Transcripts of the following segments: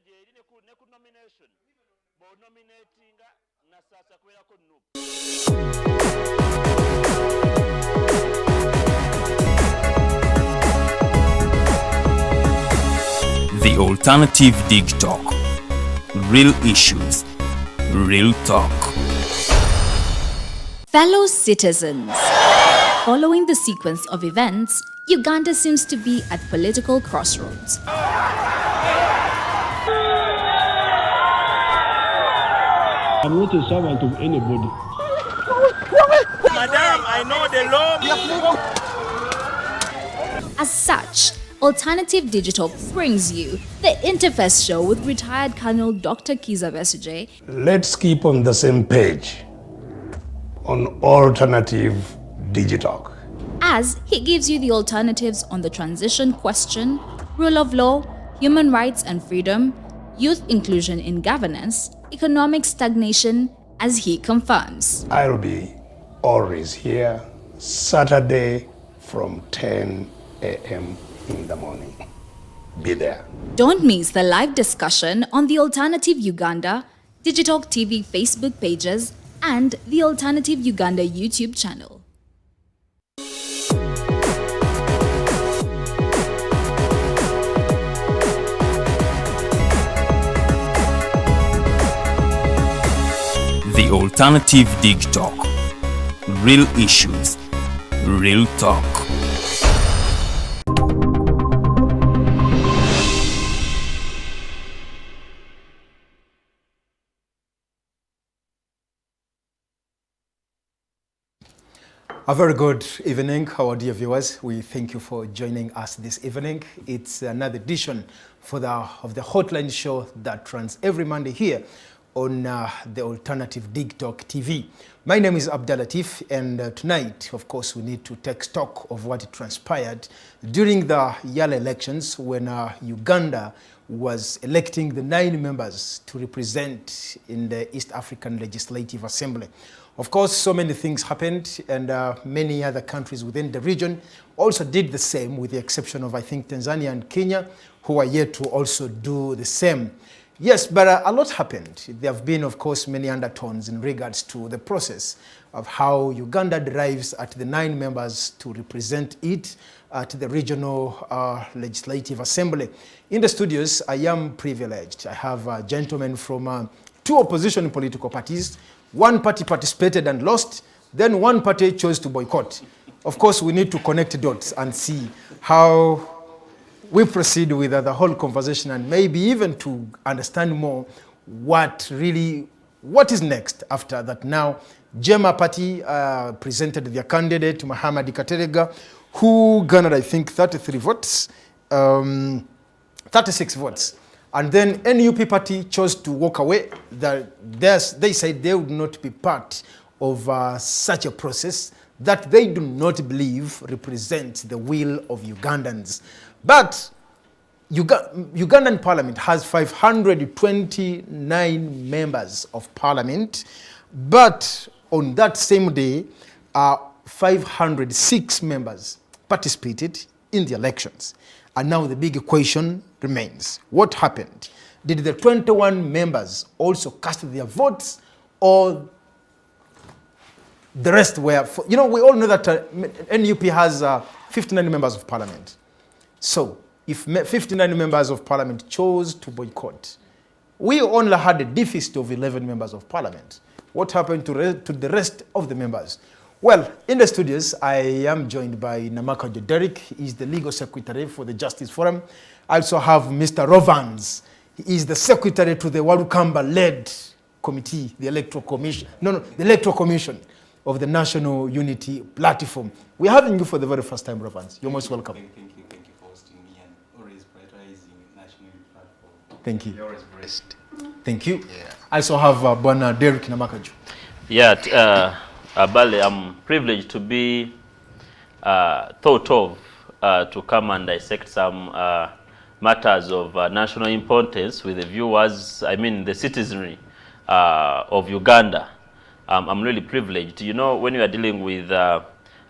The Alternative Dig Talk. Real issues, real talk. Fellow citizens, following the sequence of events, Uganda seems to be at political crossroads. I'm not a servant of anybody. Madam, I know the law. As such, Alternative Digital brings you the Interface Show with retired Colonel Dr. Kiza Besuje. Let's keep on the same page on Alternative Digital. As he gives you the alternatives on the transition question, rule of law, human rights and freedom, youth inclusion in governance, economic stagnation, as he confirms. I'll be always here, Saturday from 10 a.m. in the morning. Be there. Don't miss the live discussion on the Alternative Uganda, Digital TV Facebook pages, and the Alternative Uganda YouTube channel. The Alternative Dig Talk. Real issues, real talk. A very good evening, our dear viewers. We thank you for joining us this evening. It's another edition of the Hotline Show that runs every Monday here on the Alternative Dig Talk TV. My name is Abdalla Tiff, and tonight, of course, we need to take stock of what transpired during the EALA elections when Uganda was electing the 9 members to represent in the East African Legislative Assembly. Of course, so many things happened, and many other countries within the region also did the same, with the exception of, I think, Tanzania and Kenya, who are yet to also do the same. Yes, but a lot happened. There have been, of course, many undertones in regards to the process of how Uganda derives at the 9 members to represent it at the regional legislative assembly. In the studios, I am privileged. I have gentlemen from 2 opposition political parties. One party participated and lost, then one party chose to boycott. Of course, we need to connect dots and see how we proceed with the whole conversation, and maybe even to understand more what is next after that. Now, Jema Party presented their candidate, Muhammad Katerega, who garnered, I think, 33 votes, 36 votes. And then NUP Party chose to walk away. They said they would not be part of such a process that they do not believe represents the will of Ugandans. But Ugandan Parliament has 529 members of Parliament, but on that same day, 506 members participated in the elections. And now the big question remains. What happened? Did the 21 members also cast their votes, or the rest were... we all know that NUP has 59 members of Parliament. So, if 59 members of Parliament chose to boycott, we only had a deficit of 11 members of Parliament. What happened to the rest of the members? Well, in the studios, I am joined by Namakajjo Derrick. He is the legal secretary for the Justice Forum. I also have Mr. Rovans. He is the secretary to the Walukamba-led committee, the Electoral Commission. The Electoral Commission of the National Unity Platform. We're having you for the very first time, Rovans. You're most welcome. Thank you for hosting me and always prioritizing National Unity Platform. Thank you. You're always blessed. Thank you. Yeah. I also have Bwana Derrick Namakajjo. Yeah, Abale, I'm privileged to be thought of to come and dissect some matters of national importance with the viewers, the citizenry of Uganda. I'm really privileged. When you are dealing with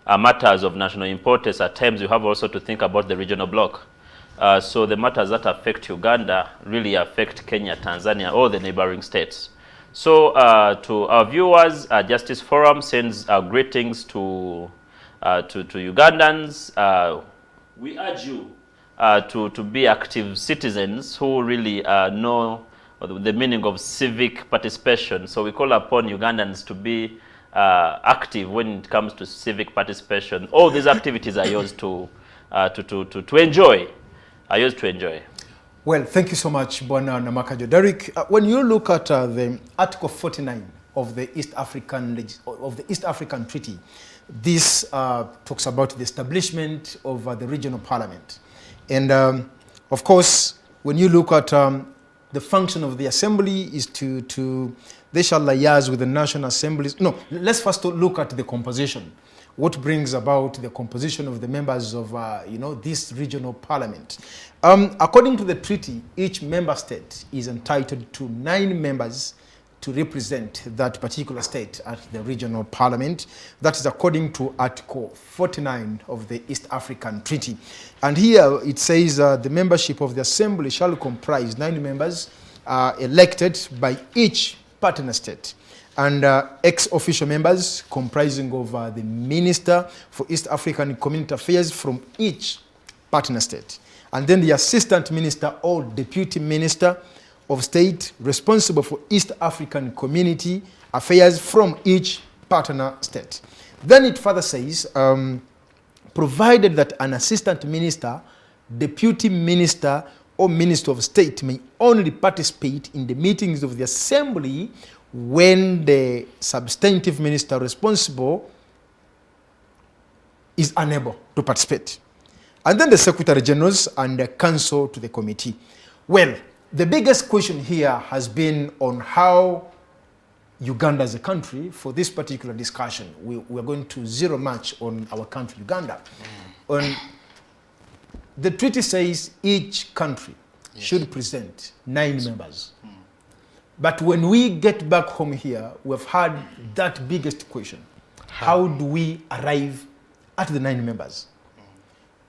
matters of national importance, at times you have also to think about the regional bloc. So the matters that affect Uganda really affect Kenya, Tanzania, all the neighboring states. So to our viewers, Justice Forum sends greetings to Ugandans. We urge you to be active citizens who really know the meaning of civic participation. So we call upon Ugandans to be active when it comes to civic participation. All these activities are yours to enjoy. Are yours to enjoy. Well, thank you so much, Bwana Namakajjo Derrick. When you look at the Article 49 of the East African Treaty, this talks about the establishment of the regional parliament. And of course, when you look at the function of the assembly is they shall liaise with the national assemblies. No, let's first look at the composition. What brings about the composition of the members of, this regional parliament. According to the treaty, each member state is entitled to 9 members to represent that particular state at the regional parliament. That is according to Article 49 of the East African Treaty. And here it says the membership of the assembly shall comprise 9 members elected by each partner state, and ex-official members comprising of the Minister for East African Community Affairs from each partner state, and then the Assistant Minister or Deputy Minister of State responsible for East African Community Affairs from each partner state. Then it further says, provided that an Assistant Minister, Deputy Minister, or Minister of State may only participate in the meetings of the Assembly when the substantive minister responsible is unable to participate. And then the Secretary Generals and the Counsel to the committee. Well, the biggest question here has been on how Uganda as a country, for this particular discussion, we're going to zero much on our country, Uganda. The treaty says each country should present 9 members. But when we get back home here, we've had that biggest question. How do we arrive at the 9 members?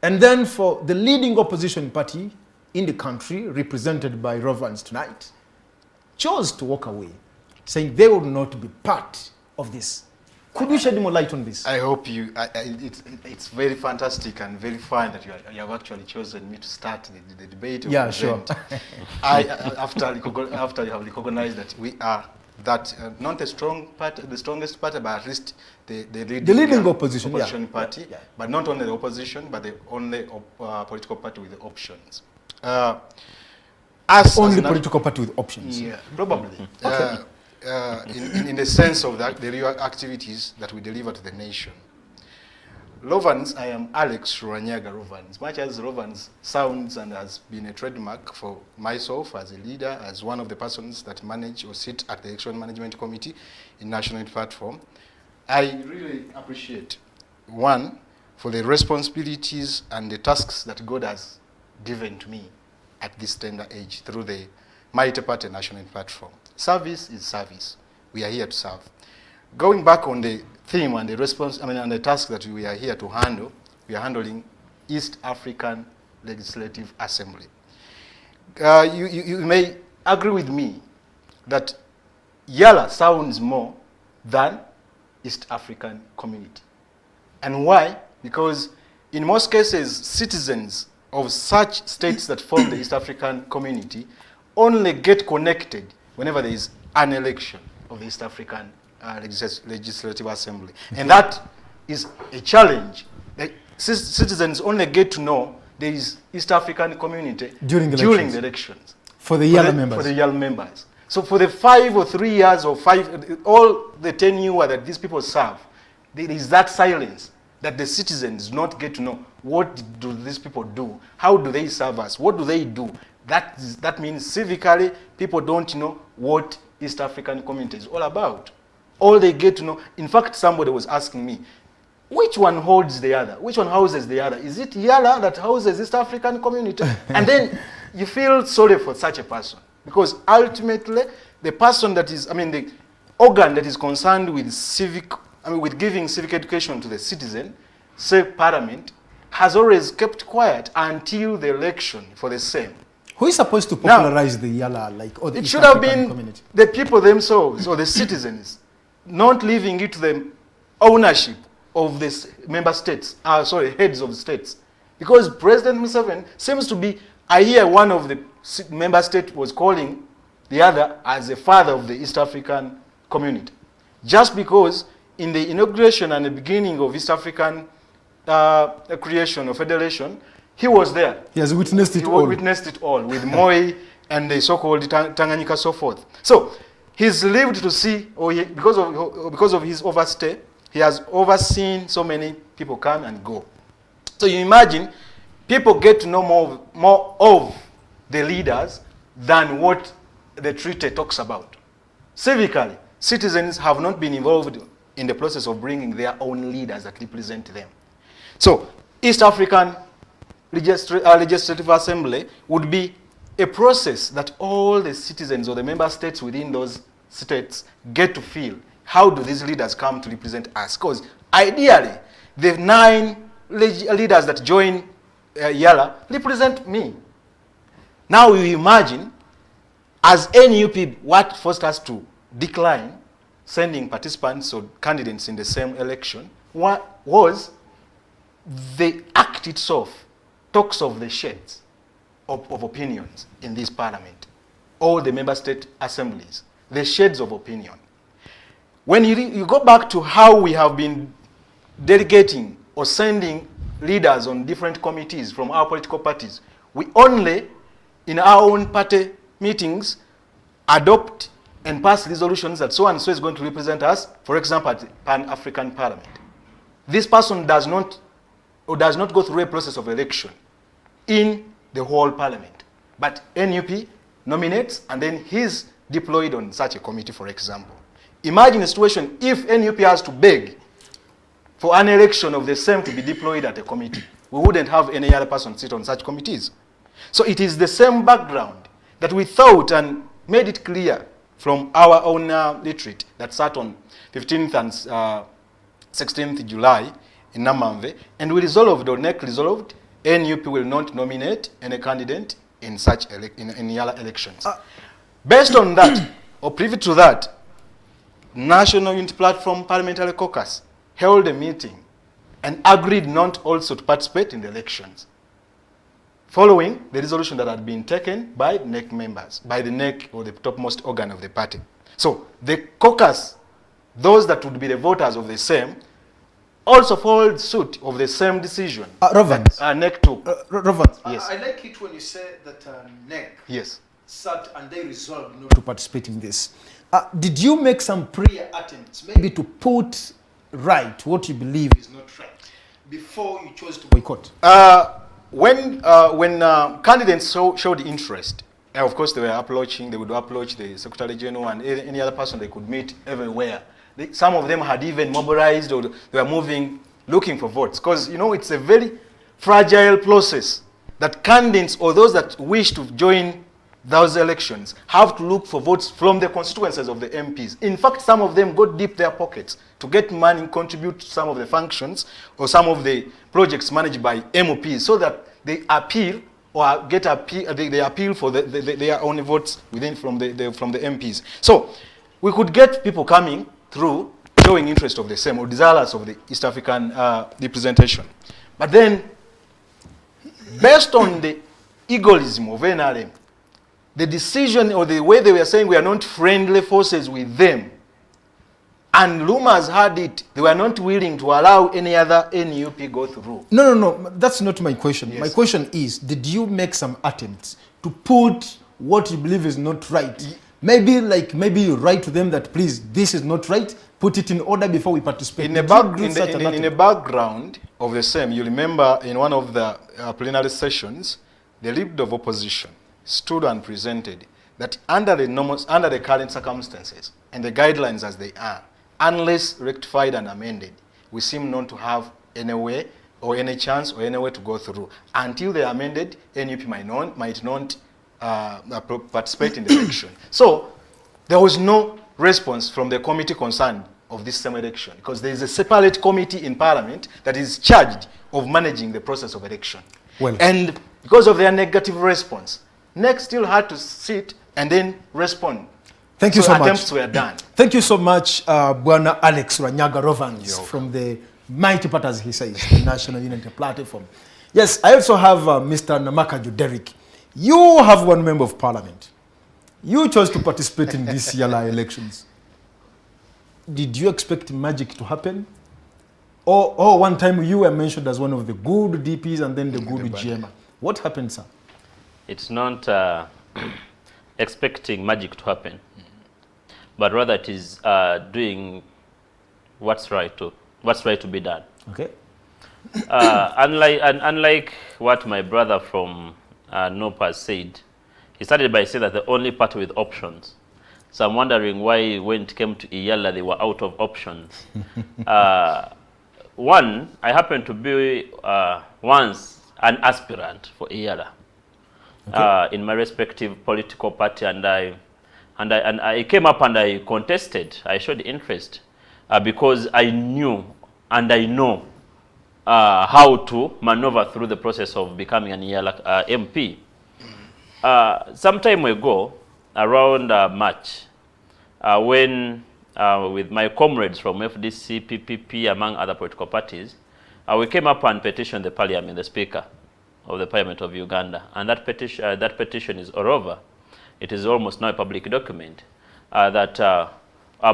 And then for the leading opposition party in the country, represented by Rovans tonight, chose to walk away, saying they will not be part of this. Could you shed more light on this? I hope you. It's very fantastic and very fine that you have actually chosen me to start the debate. Yeah, sure. After you have recognized that we are that not the strongest party, but at least the leading opposition party, but not only the opposition, but the only political party with the options. Only political party with options. Yeah, probably. Okay. In the sense of that, the real activities that we deliver to the nation. Rovans, I am Alex Lwanyaga Rovans. Much as Rovans sounds and has been a trademark for myself as a leader, as one of the persons that manage or sit at the Election Management Committee in National Platform, I really appreciate, one, for the responsibilities and the tasks that God has given to me at this tender age through the multi-party National Platform. Service is service. We are here to serve. Going back on the theme and the response, and the task that we are here to handle, we are handling East African Legislative Assembly. You may agree with me that EALA sounds more than East African Community. And why? Because in most cases, citizens of such states that form the East African Community only get connected whenever there is an election of the East African Legislative Assembly. And that is a challenge. The citizens only get to know there is East African Community during the elections. For the EALA members. For the EALA members. So for the 5 or 3 years or 5, all the 10 years that these people serve, there is that silence that the citizens not get to know. What do these people do? How do they serve us? What do they do? That means civically, people don't know what East African Community is all about. All they get to know, in fact, somebody was asking me, which one holds the other? Which one houses the other? Is it EALA that houses East African Community? And then you feel sorry for such a person. Because ultimately, the person that is, the organ that is concerned with with giving civic education to the citizen, say Parliament, has always kept quiet until the election for the same. Who is supposed to popularize the EALA, like, or the It East should have African been community? the people themselves or the citizens, not leaving it to the ownership of the member states, heads of states. Because President Museveni seems to be, I hear one of the member states was calling the other as the father of the East African community. Just because in the inauguration and the beginning of East African creation of federation, he was there. He has witnessed it He all. witnessed it all with Moi and the so-called Tanganyika, so forth. So he's lived to see, because of his overstay, he has overseen so many people come and go. So you imagine, people get to know more of the leaders than what the treaty talks about. Civically, citizens have not been involved in the process of bringing their own leaders that represent them. So East African Legislative Assembly would be a process that all the citizens or the member states within those states get to feel. How do these leaders come to represent us? Because ideally, the 9 leaders that join EALA represent me. Now you imagine, as NUP, what forced us to decline sending participants or candidates in the same election was the act itself talks of the shades of opinions in this parliament, all the member state assemblies, the shades of opinion. When you go back to how we have been delegating or sending leaders on different committees from our political parties, we only, in our own party meetings, adopt and pass resolutions that so and so is going to represent us, for example, at the Pan-African Parliament. This person does not go through a process of election in the whole parliament, but NUP nominates and then he's deployed on such a committee, for example. Imagine a situation if NUP has to beg for an election of the same to be deployed at a committee. We wouldn't have any other person sit on such committees. So it is the same background that we thought and made it clear from our own retreat that sat on 15th and 16th July in Namamve, and we resolved, or NEC resolved, NUP will not nominate any candidate in such in EALA elections. Based on that, or privy to that, National Unity Platform Parliamentary Caucus held a meeting and agreed not also to participate in the elections, following the resolution that had been taken by NEC members, by the NEC, or the topmost organ of the party. So the caucus, those that would be the voters of the same, also followed suit of the same decision. Rovans. NEC took. Rovans. Yes. I like it when you say that NEC Yes. sat and they resolved not to participate in this. Did you make some prior attempts, maybe to put right what you believe is not right, before you chose to boycott? When candidates showed interest, of course they would approach the Secretary General and any other person they could meet everywhere. Some of them had even mobilized, or they were moving, looking for votes. Because, you know, it's a very fragile process that candidates or those that wish to join those elections have to look for votes from the constituencies of the MPs. In fact, some of them go deep their pockets to get money, contribute to some of the functions or some of the projects managed by MPs, so that they appeal or they appeal for their own votes from the MPs. So we could get people coming through showing interest of the same or desirous of the East African representation. But then, based on the egoism of NRM, the decision or the way they were saying we are not friendly forces with them, and rumors had it, they were not willing to allow any other NUP go through. No, that's not my question. Yes. My question is, did you make some attempts to put what you believe is not right? Maybe you write to them that, please, this is not right, put it in order before we participate. In the background of the same, you remember in one of the plenary sessions, the leader of opposition stood and presented that under the current circumstances and the guidelines as they are, unless rectified and amended, we seem not to have any way or any chance or any way to go through. Until they are amended, NUP might not participate in the election. So there was no response from the committee concerned of this same election, because there is a separate committee in Parliament that is charged of managing the process of election. Well, and because of their negative response, NEC still had to sit and then respond. Thank you so much. Attempts were done. Thank you so much, Bwana Alex Lwanyaga Rovans from the mighty part, as he says, the National Unity Platform. Yes, I also have Mr. Namakajjo Derrick. You have one member of Parliament. You chose to participate in these EALA elections. Did you expect magic to happen? Or one time you were mentioned as one of the good DPs and then the good GM. What happened, sir? It's not expecting magic to happen, but rather it is doing what's right to be done. Okay. Unlike what my brother from NOPA said, he started by saying that the only party with options. So I'm wondering why when it came to EALA, they were out of options. One, I happened to be once an aspirant for EALA in my respective political party, and I came up and I contested. I showed interest because I knew and I know how to maneuver through the process of becoming an EALA MP. Some time ago, around March, when with my comrades from FDC, PPP, among other political parties, we came up and petitioned the Parliament, the Speaker of the Parliament of Uganda, and that petition is all over. It is almost now a public document that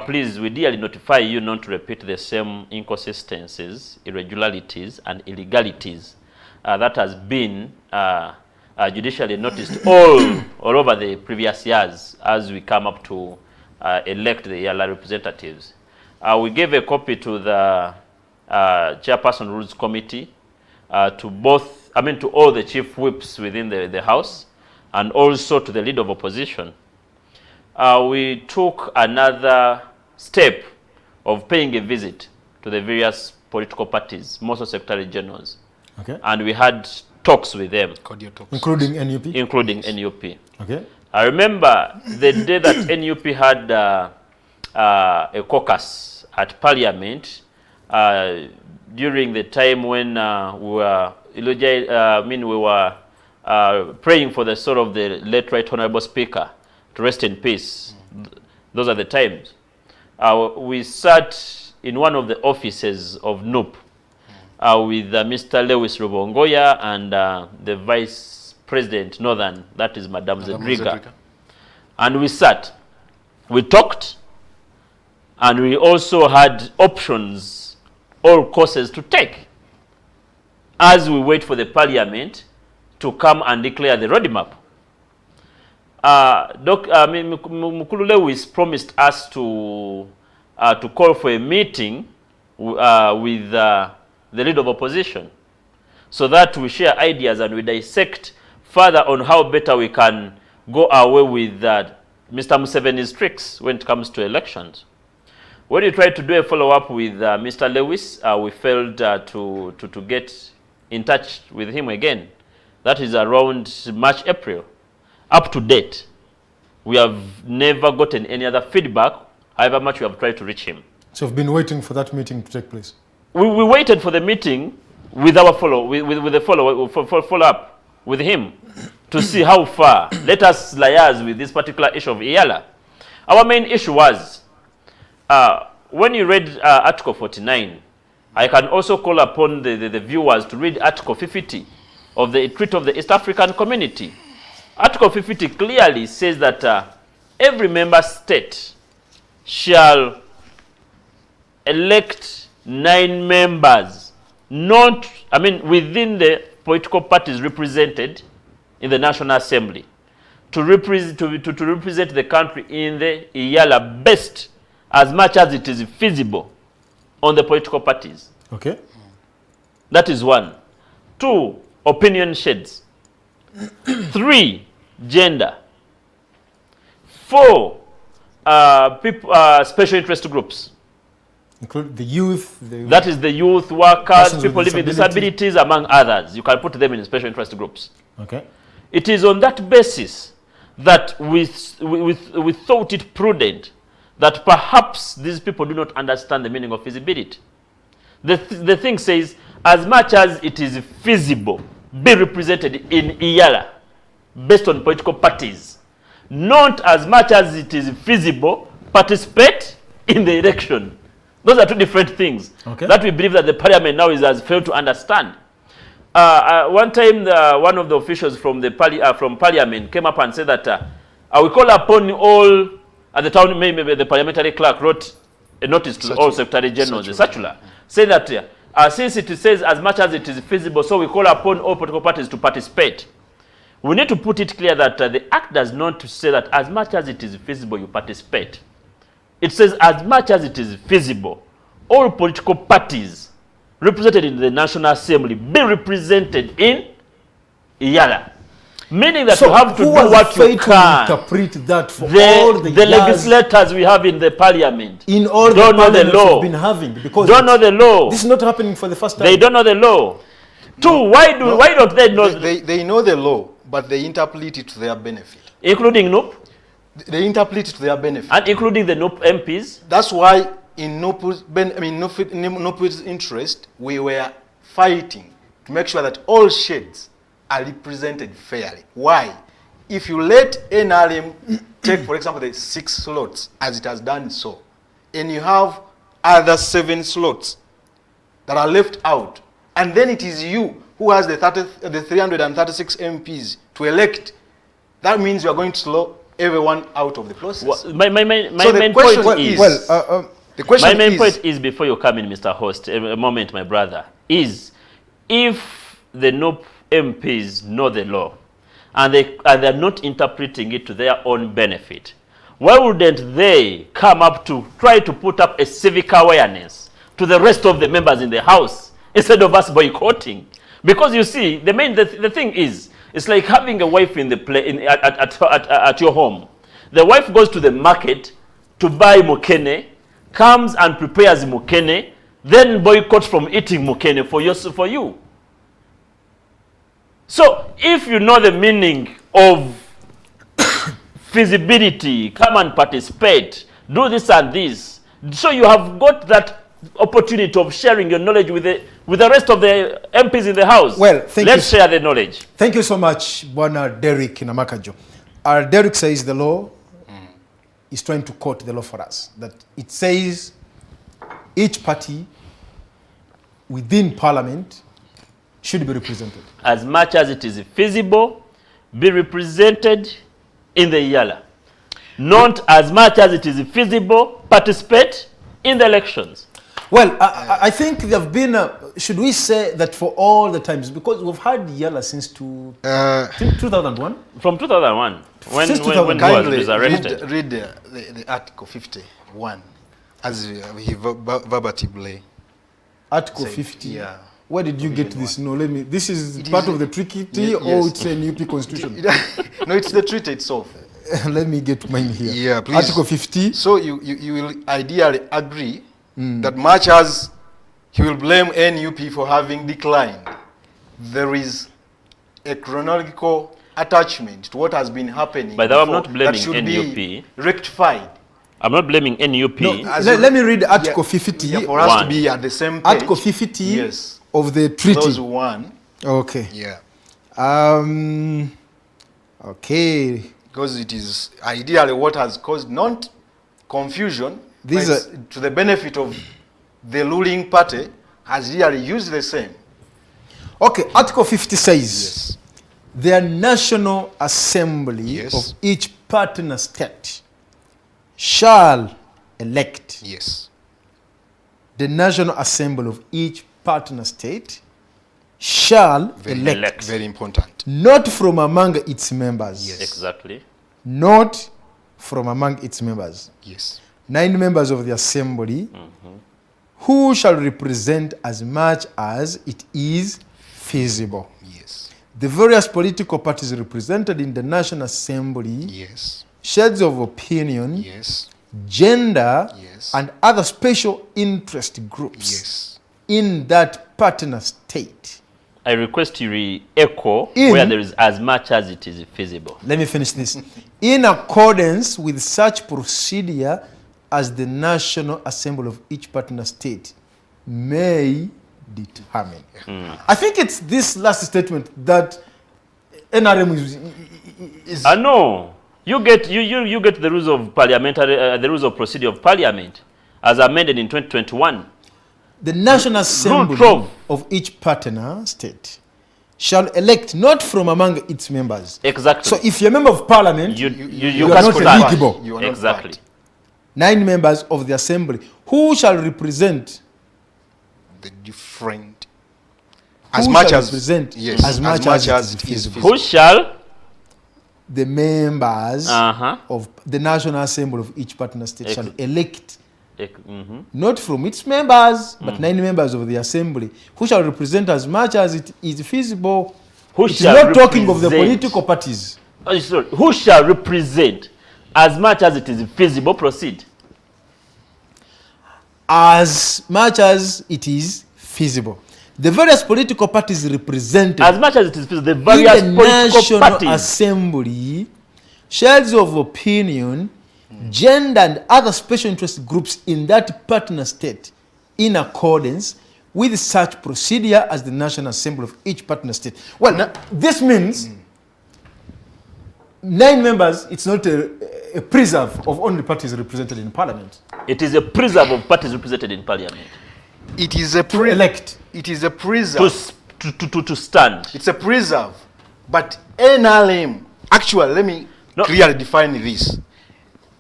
please, we dearly notify you not to repeat the same inconsistencies, irregularities, and illegalities that has been judicially noticed all over the previous years as we come up to elect the EALA representatives. We gave a copy to the Chairperson Rules Committee, to all the chief whips within the House, and also to the leader of opposition. We took another step of paying a visit to the various political parties, most of Secretary Generals. Okay. And we had talks with them. Including NUP? Including NUP. Okay. I remember the day that NUP had a caucus at Parliament during the time when we were praying for the soul of the late Right Honorable Speaker to rest in peace. Those are the times. We sat in one of the offices of NUP with Mr. Lewis Rubongoya and the Vice President Northern, that is Madame Zedriga. And we sat, we talked, and we also had options, all courses to take as we wait for the Parliament to come and declare the roadmap. Mukulu Lewis promised us to call for a meeting with the leader of opposition so that we share ideas and we dissect further on how better we can go away with Mr. Museveni's tricks when it comes to elections. When we tried to do a follow-up with Mr. Lewis, we failed to get in touch with him again. That is around March, April. Up to date, we have never gotten any other feedback, however much we have tried to reach him. So we've been waiting for that meeting to take place? We waited for the meeting with our follow-up with him to see how far. Let us liaise with this particular issue of EALA. Our main issue was, when you read Article 49, I can also call upon the viewers to read Article 50 of the Treaty of the East African Community. Article 50 clearly says that every member state shall elect 9 members, within the political parties represented in the National Assembly, to represent the country in the EALA best as much as it is feasible on the political parties. Okay. That is 1. 2, opinion shades. 3, gender. 4, special interest groups. Include the youth. That is the youth, workers, people living with disabilities, among others. You can put them in special interest groups. Okay. It is on that basis that we thought it prudent that perhaps these people do not understand the meaning of feasibility. The thing says, as much as it is feasible, be represented in EALA based on political parties. Not as much as it is feasible, participate in the election. Those are two different things that we believe that the parliament now has failed to understand. One time, one of the officials from the from parliament came up and said that I will call upon all at the town. Maybe the parliamentary clerk wrote a notice to all secretary generals, the circular, say that since it says as much as it is feasible, so we call upon all political parties to participate. We need to put it clear that the act does not say that as much as it is feasible, you participate. It says as much as it is feasible, all political parties represented in the National Assembly be represented in EALA. Meaning that you have to do what you can. Interpret that for all the legislators we have in the parliament in all don't the know the law. Been having because don't know the law. This is not happening for the first time. They don't know the law. Two, why don't they know? They know the law, but they interpret it to their benefit. Including NUP? They interpret it to their benefit. And including the NUP MPs? That's why in NUP's interest, we were fighting to make sure that all shades are represented fairly. Why? If you let NRM take, for example, the 6 slots, as it has done so, and you have other 7 slots that are left out, and then it is you who has the 336 MPs to elect, that means you are going to slow everyone out of the process. Well, my main point is, before you come in, Mr. Host, a moment, my brother, is if the NUP MPs know the law and they're not interpreting it to their own benefit, why wouldn't they come up to try to put up a civic awareness to the rest of the members in the House instead of us boycotting? Because you see, the thing is, it's like having a wife in the at your home. The wife goes to the market to buy mukene, comes and prepares mukene, then boycotts from eating mukene for you. So if you know the meaning of feasibility, come and participate, do this and this. So you have got that opportunity of sharing your knowledge with the rest of the MPs in the House. Well, let's share the knowledge. Thank you so much, Bwana Derrick Namakajjo. Derrick says the law is trying to quote the law for us. That it says each party within Parliament should be represented. As much as it is feasible, be represented in the EALA. Not as much as it is feasible, participate in the elections. Well, I think there have been, should we say that for all the times, because we've had EALA since 2001? From 2001, when he was resurrected. Read the Article 51, as he verbatimly. Article 50? Yeah. Where did you get this? No, this is part of the treaty or it's a UP constitution? No, it's the treaty itself. Let me get mine here. Yeah, please. Article 50. So you will ideally agree that much as he will blame NUP for having declined, there is a chronological attachment to what has been happening. But I'm not blaming that should NUP. Be rectified. I'm not blaming NUP. No, let me read Article 50. Yeah, for us to be at the same page. Article 50 yes. of the treaty. Those one. Okay. Yeah. Okay. Because it is ideally what has caused not confusion, to the benefit of the ruling party, has really used the same. Okay, Article 50 says, the National Assembly of each partner state shall elect. Yes. The National Assembly of each partner state shall elect. Very important. Not from among its members. Yes. Exactly. Not from among its members. Yes. 9 members of the assembly who shall represent as much as it is feasible. Yes. The various political parties represented in the National Assembly, yes, shades of opinion, yes, gender, yes, and other special interest groups yes, in that partner state. I request you re-echo where there is as much as it is feasible. Let me finish this. In accordance with such procedure as the National Assembly of each partner state may determine. I think it's this last statement that NRM is No. You get the rules of parliamentary the rules of procedure of parliament as amended in 2021. the National Assembly 12. of each partner state shall elect not from among its members. Exactly. So if you're a member of parliament, you are can not stand. eligible. You are not Exactly. part. 9 members of the assembly who shall represent The different. Who As much shall as represent yes, as much as it is feasible. Who shall the members Uh-huh. of the National Assembly of each partner state shall elect mhm. not from its members, but 9 members of the assembly who shall represent as much as it is feasible. Who It's shall not talking of the represent- political parties. Sorry, who shall represent as much as it is feasible? Proceed. As much as it is feasible. The various political parties represented As much as it is feasible, the in various the political National parties. Assembly, shares of opinion, gender and other special interest groups in that partner state in accordance with such procedure as the National Assembly of each partner state. Well, this means 9 members, it's not a preserve of only parties represented in parliament. It is a preserve of parties represented in parliament. It is a To elect. It is a preserve. To stand. It's a preserve. But NRM, actually, let me clearly define this.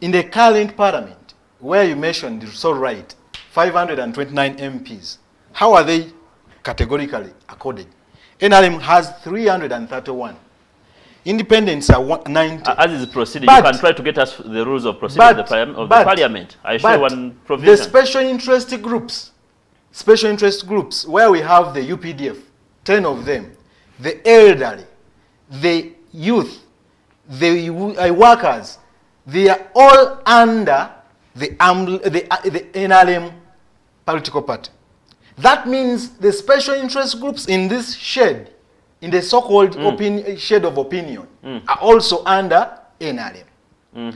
In the current parliament, where you mentioned so right, 529 MPs, how are they categorically accorded? NRM has 331. Independents are 90. As is procedure, But- you can try to get us the rules of procedure of the parliament. I show but one provision. the special interest groups, where we have the UPDF, 10 of them, the elderly, the youth, the workers, they are all under the NRM political party. That means the special interest groups in this shade, in the so-called shade of opinion, are also under NRM.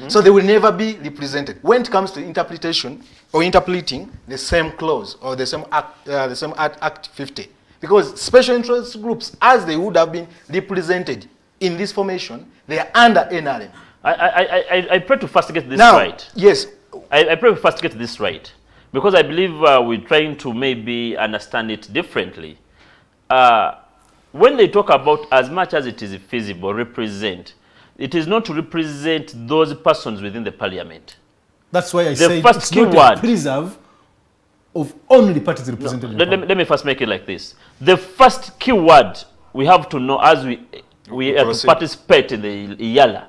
So they will never be represented when it comes to interpretation or interpreting the same clause or the same Act 50. Because special interest groups, as they would have been represented in this formation, they are under NRM. I pray to first get this Now, right. yes, I pray to first get this right. Because I believe we're trying to maybe understand it differently. When they talk about as much as it is feasible, represent, it is not to represent those persons within the parliament. That's why I The say first it's not keyword- a preserve of only parties represented in parliament. Let me first make it like this. The first keyword we have to know as we have to proceed. participate in the EALA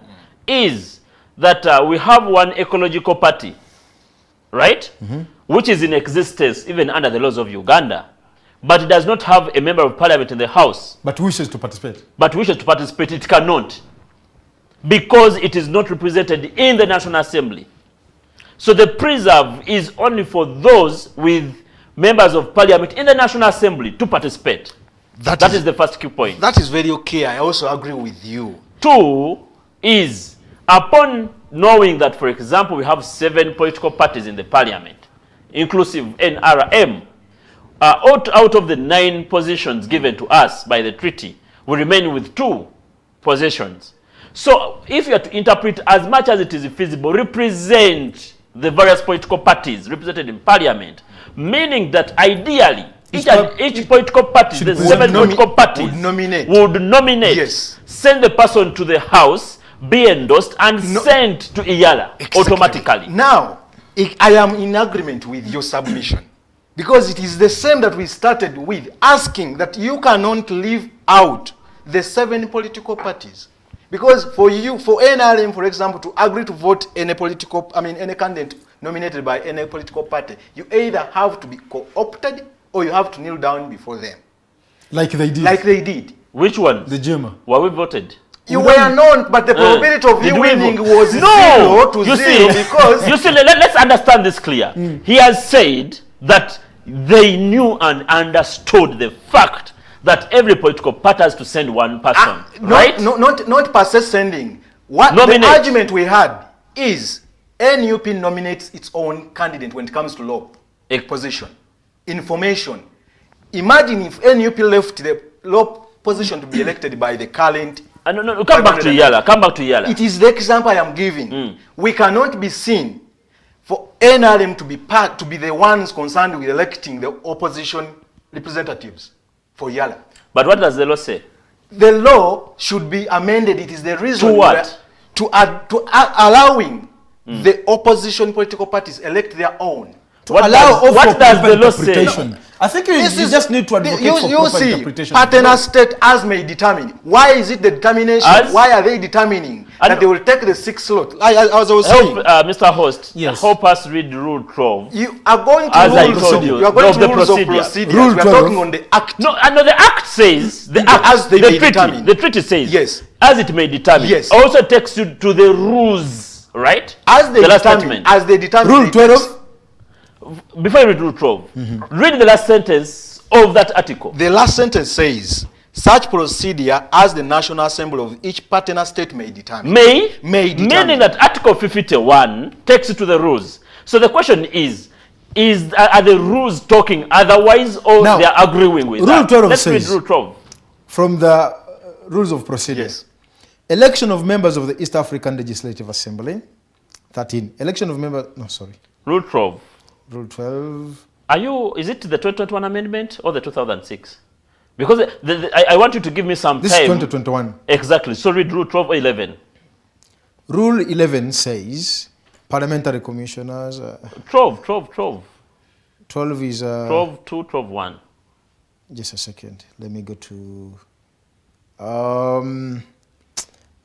is that we have one ecological party, right? Which is in existence even under the laws of Uganda, but it does not have a member of parliament in the house, But wishes to participate. but wishes to participate. It cannot, because it is not represented in the National Assembly. So the preserve is only for those with members of parliament in the National Assembly to participate. That is the first key point. that is very okay. I also agree with you. 2 is, upon knowing that, for example, we have 7 political parties in the parliament, inclusive NRM, out of the 9 positions given to us by the treaty, we remain with 2 positions. So if you are to interpret as much as it is feasible, represent the various political parties represented in parliament, meaning that ideally each political party, the 7 political parties, would nominate, Yes. send the person to the house, be endorsed, and sent to EALA automatically. Now, I am in agreement with your submission. Because it is the same that we started with, asking that you cannot leave out the 7 political parties. Because for NRM, for example, to agree to vote any any candidate nominated by any political party, you either have to be co-opted or you have to kneel down before them. Like they did. Which ones? The Jema. Were we voted? You were not, but the probability of Did you we winning vote? was No! 0 to You 0 see, because you see, let's understand this clear. He has said that they knew and understood the fact that every political party has to send one person, right? not per se sending. What Nominate. the argument we had is NUP nominates its own candidate when it comes to law position. Information. Imagine if NUP left the law position to be elected by the current. No, come back to EALA. Come back to EALA. It is the example I am giving. We cannot be seen for NRM to be the ones concerned with electing the opposition representatives for EALA. But what does the law say? The law should be amended. It is the reason to what? Allowing the opposition political parties elect their own. What does the law say? I think you just need to advocate for proper interpretation. Partner state as may determine. Why is it the determination? Why are they determining that they will take the 6th slot? As I was saying, Mr. Host, yes. Help us read Rule 12. You are going to as rules. I told you, You are going to the rules procedure. of procedures. Rule We are 12. talking on the act. No, I know the act says the act, as they may determine. The treaty says yes, as it may determine. Yes. Also takes you to the rules, right? As they the last determine. statement. As they determine. Rule 12. Before you read Rule 12, read the last sentence of that article. The last sentence says, such procedure as the National Assembly of each partner state may determine. May determine. Meaning that Article 51 takes you to the rules. So the question is are the rules talking otherwise, or Now, they are agreeing with Rule that? 12 Let's says, read Rule 12. From the rules of procedure. Yes. Election of members of the East African Legislative Assembly. 13. Election of members. No, sorry. Rule 12. Rule 12. Is it the 2021 amendment or the 2006? Because I want you to give me some This time. is 2021. Exactly. So read Rule 12 or 11. Rule 11 says parliamentary commissioners. 12. 12 is. 12 2, 12 1. Just a second. Let me go to.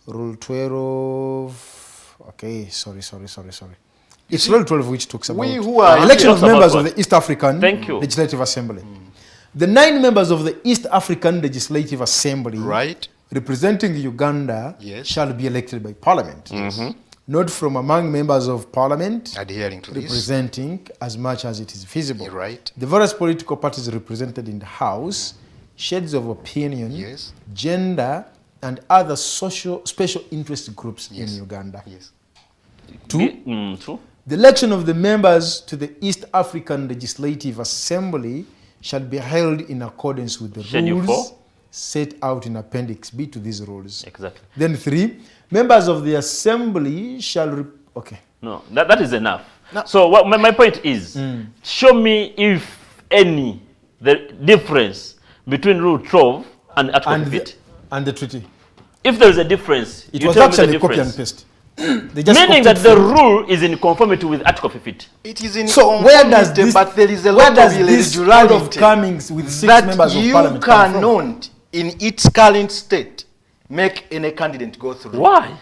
Rule 12. Okay, sorry. It's Rule 12 which talks about we who are election of members of what? the East African Legislative Assembly. The 9 members of the East African Legislative Assembly Right. representing Uganda Yes. shall be elected by Parliament. Not from among members of Parliament Adhering to this. representing as much as it is feasible. Right. The various political parties represented in the House, shades of opinion, Yes. gender, and other special interest groups in Uganda. Yes. 2. 2. The election of the members to the East African Legislative Assembly shall be held in accordance with the Schedule rules 4. set out in Appendix B to these rules. Exactly. Then 3, members of the Assembly shall... Okay. No, that is enough. So my point is, show me if any the difference between Rule 12 and Article 50. And the treaty. If there is a difference, It you was tell me the actually copy and difference. paste. They just Meaning copied that the from- rule is in conformity with Article 50. It is in So where does conformity, this, but there is a where lot does of this out of irregularity comings with 6 that members of you Parliament come from? cannot, in its current state, make any candidate go through. Why?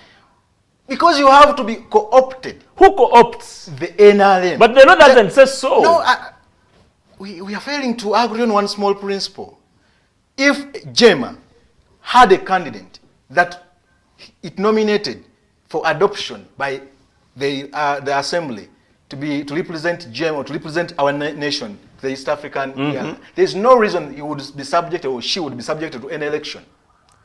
Because you have to be co-opted. Who co-opts? The NRM. But the law doesn't say so. No, we are failing to agree on one small principle. If JEMA had a candidate that it nominated for adoption by the assembly to represent JEMA or to represent our nation, the East African, there's no reason he would be subject or she would be subjected to any election.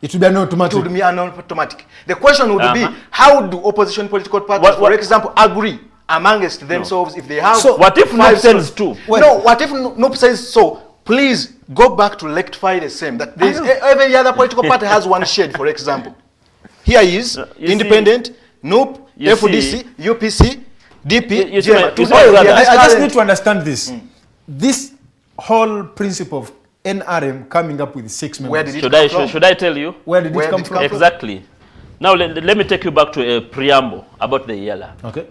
It would be an automatic. It would be an automatic. The question would be, how do opposition political parties, for example, agree amongst themselves if they have... So what if NUP says 2? No, what if NUP says so? Please go back to rectify the same. That there's every other political party has one shade, for example. Here is independent, NUP, FDC, UPC, DP, I just need to understand this. This whole principle of NRM coming up with 6 members. Where did it come from? Should I tell you? Where did it come from? Exactly. Now let me take you back to a preamble about the EALA. Okay.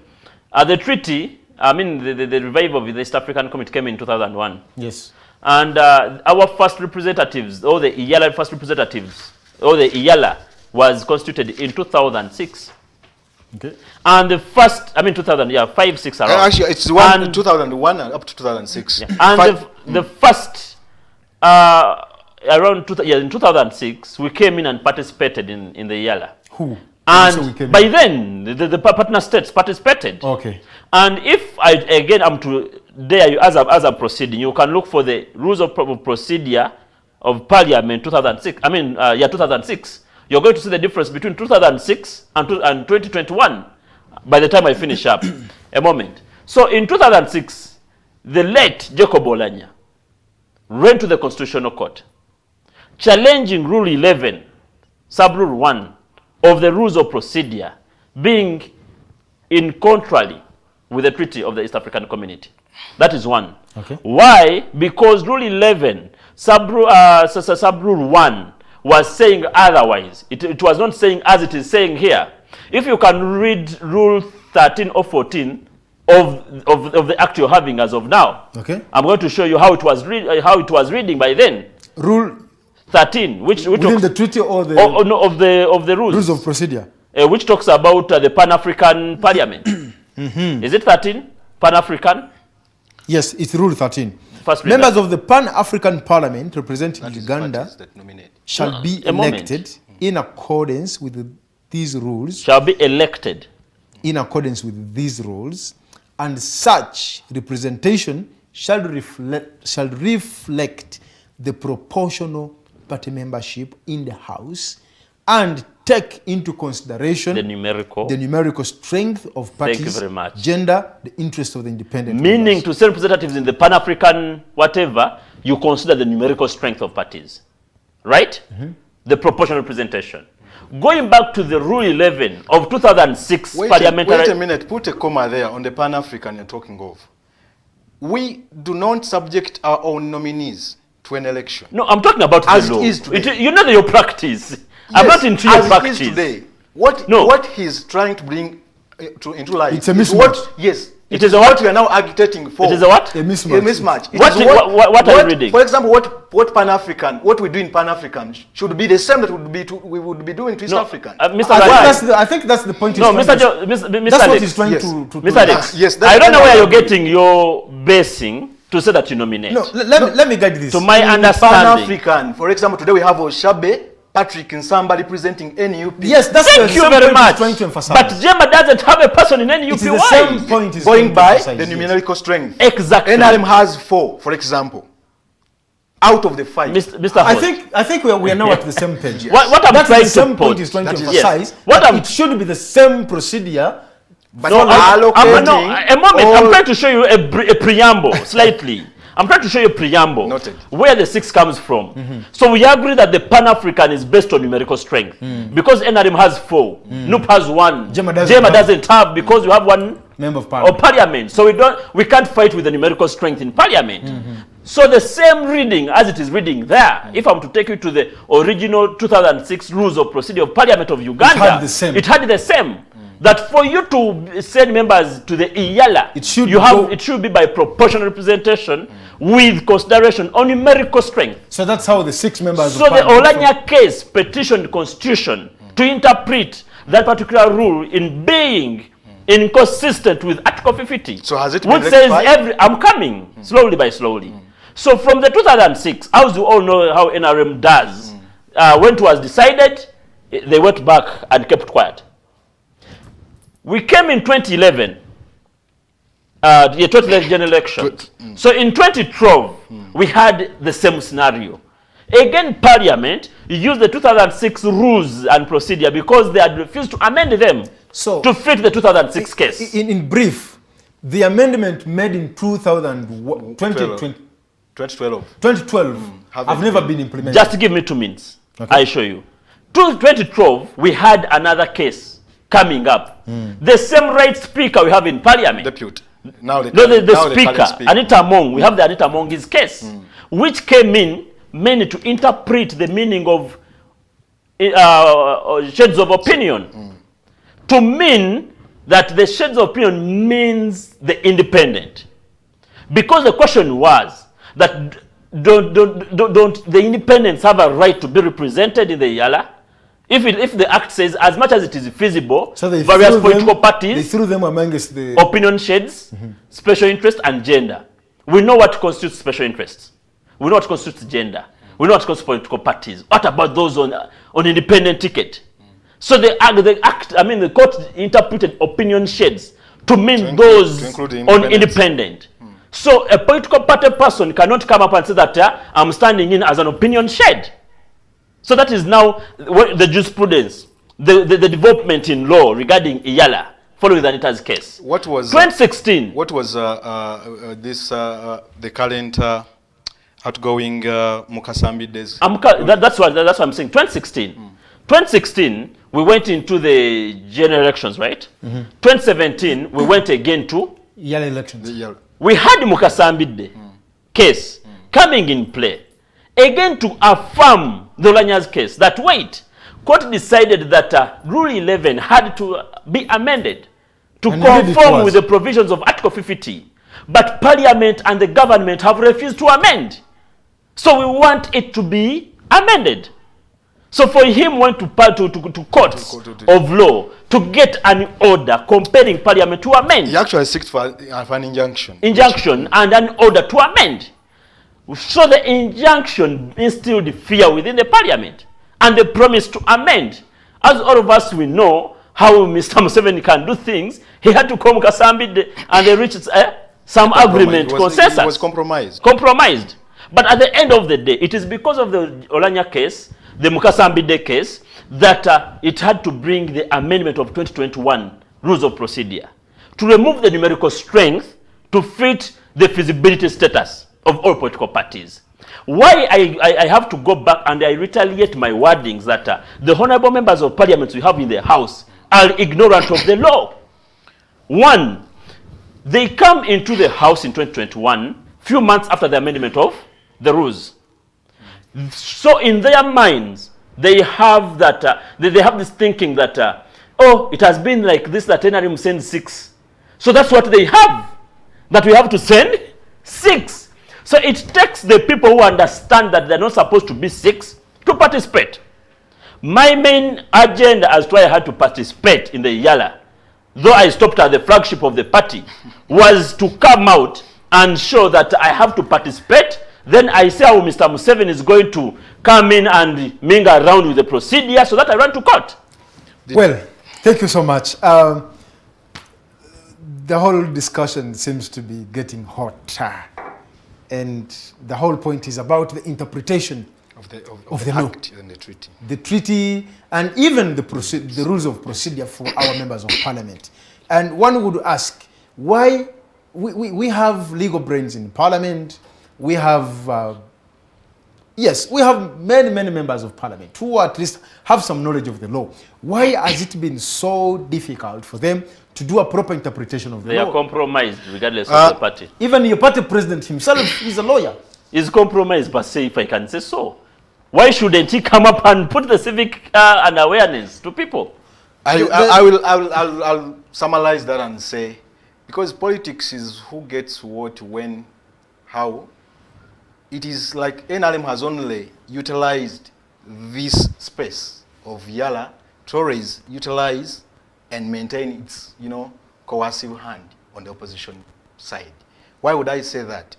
The treaty, the revival of the East African Committee came in 2001. Yes. And our first representatives, or the EALA first representatives, or the EALA was constituted in 2006. Okay. And the first, 5, 6 around. Actually, it's 2001 up to 2006. Yeah. And the first, in 2006, we came in and participated in the EALA. Who? And by then, the partner states participated. Okay. And if I'm to dare you as I'm proceeding, you can look for the rules of procedure of Parliament 2006. 2006. You're going to see the difference between 2006 and 2021. by the time I finish up, a moment. So in 2006, the late Jacob Oulanyah ran to the Constitutional Court, challenging Rule 11, Sub-Rule 1 of the Rules of Procedure, being in contrary with the Treaty of the East African Community. That is one. Okay. Why? Because Rule 11, Sub-Rule 1 was saying otherwise. It was not saying as it is saying here. If you can read Rule 13 or 14 of the act you're having as of now, Okay. I'm going to show you how it was reading by then. Rule 13, which within talks, the treaty or the no, of the rules, rules of procedure. which talks about the Pan-African Parliament. Is it 13? Pan-African? Yes, it's Rule 13. First read Members that. of the Pan-African Parliament representing That is Uganda parties that nominate. shall be a moment. elected in accordance with these rules, Shall be elected. in accordance with these rules, and such representation shall reflect the proportional party membership in the House and take into consideration The numerical. the numerical strength of Thank you parties, very much. gender, the interest of the independent Meaning members. to say representatives in the Pan-African whatever, you consider the numerical strength of parties. Right? The proportional representation. Going back to the Rule 11 of 2006 parliamentary... Wait a minute, put a comma there on the Pan-African you're talking of. We do not subject our own nominees to an election. No, I'm talking about As the law. it is today. You know your practice. I'm Yes, not into your as practice. it is today. What No. what he's trying to bring into life It's a is mismatch. what, yes, It it is is a what what? we are now agitating for. It is a what? A A mismatch. mismatch. It What is is- what are you reading? For example, what Pan-African, what we do in Pan-African should be the same that we would be doing to East No, African. Mr. I think that's the point. No, he's Mr. trying to- Mr. That's what Alex. he's trying Yes. to Mr. Alex, Yes, I don't know where you're that's- getting your basing to say that you nominate. No, let me guide this. To my In understanding. Pan-African, for example, today we have Oshabe, Patrick Nsamba representing NUP. Yes, that's Thank the you same very point he's much. trying to emphasize. But Jema doesn't have a person in NUP. It is the Why? same point he's Going trying to by emphasize, the yes. numerical strength. Exactly. NRM has 4, for example, out of the 5. Mr. I Host. think we are now at the same page. What I'm That's trying the same to point put. he's trying to That is- emphasize. Yes. What that I'm- it should be the same procedure. But No, allocating no, a moment. I'm all- trying to show you a preamble, slightly. I'm trying to show you a preamble. Noted. Where the 6 comes from. So we agree that the Pan-African is based on numerical strength. Because NRM has 4, NUP has 1, Jema doesn't doesn't have because you have 1 Member of or Parliament. parliament. So we can't fight with the numerical strength in parliament. So the same reading as it is reading there, if I'm to take you to the original 2006 rules of procedure of Parliament of Uganda, had the same. It had the same. That for you to send members to the EALA, It should it should be by proportional representation with consideration on numerical strength. So that's how the 6 members So of the Parliament. Oulanyah case petitioned the Constitution to interpret that particular rule in being inconsistent with Article 50. So has it been which says rectified? I'm coming slowly by slowly. So from the 2006, as you all know how NRM does, when it was decided, they went back and kept quiet. We came in 2011, the 2011 general election. So in 2012, we had the same scenario. Again, Parliament used the 2006 rules and procedure because they had refused to amend them So- to fit the 2006 case. In brief, the amendment made in 2012 have never been implemented. Just give me 2 minutes. I show you. 2012, we had another case coming up. The same right speaker we have in Parliament. Deputy. Now the Speaker, Anita Among, we have the Anita Among's case, which came in mainly to interpret the meaning of shades of opinion. To mean that the shades of opinion means the independent. Because the question was that don't the independents have a right to be represented in the EALA? If the act says as much as it is feasible, So they various threw political they parties, threw them amongst the opinion shades, special interest, and gender. We know what constitutes special interests. We know what constitutes gender. We know what constitutes political parties. What about those on independent ticket? So the court interpreted opinion shades to mean those include the on independents. independent. So a political party person cannot come up and say that I'm standing in as an opinion shade. So that is now the jurisprudence, the development in law regarding EALA following the Anita's case. What was 2016? What was the current outgoing Mukasambi days? That's what I'm saying. 2016. 2016, we went into the general elections, right? 2017, we went again to EALA elections. We had Mukasambide case coming in play again to affirm the Lwanya's case. That wait, court decided that Rule 11 had to be amended to conform with the provisions of Article 50. But Parliament and the government have refused to amend. So we want it to be amended. So for him went to courts of law to get an order compelling Parliament to amend. He actually seeked for an injunction. Injunction and an order to amend. So the injunction instilled fear within the Parliament and the promise to amend. As all of us we know how Mr. Museveni can do things, he had to come Kasambide and they reached some agreement, consensus. It was compromised. Compromised. But at the end of the day, it is because of the Olanya case, the Mukasambide case, that it had to bring the amendment of 2021 rules of procedure to remove the numerical strength to fit the feasibility status of all political parties. Why I have to go back and I retaliate my wordings that the honorable members of parliament we have in the house are ignorant of the law. One, they come into the house in 2021, few months after the amendment of the rules. So in their minds, they have that they have this thinking that oh, it has been like this that NRM sends 6. So that's what they have, that we have to send 6. So it takes the people who understand that they're not supposed to be 6 to participate. My main agenda as to why I had to participate in the EALA, though I stopped at the flagship of the party, was to come out and show that I have to participate. Then I see how Mr. Museveni is going to come in and mingle around with the procedure, so that I run to court. Well, thank you so much. The whole discussion seems to be getting hotter. And the whole point is about the interpretation of the law, and the treaty. The treaty and even the rules of procedure for our members of parliament. And one would ask, why we have legal brains in parliament. We have, yes, we have many members of parliament who at least have some knowledge of the law. Why has it been so difficult for them to do a proper interpretation of the law? They are compromised regardless of the party. Even your party president himself is a lawyer. Is compromised per se, if I can say so. Why shouldn't he come up and put the civic and awareness to people? I'll summarize that and say, because politics is who gets what, when, how. It is like NRM has only utilized this space of EALA to always utilize and maintain its, coercive hand on the opposition side. Why would I say that?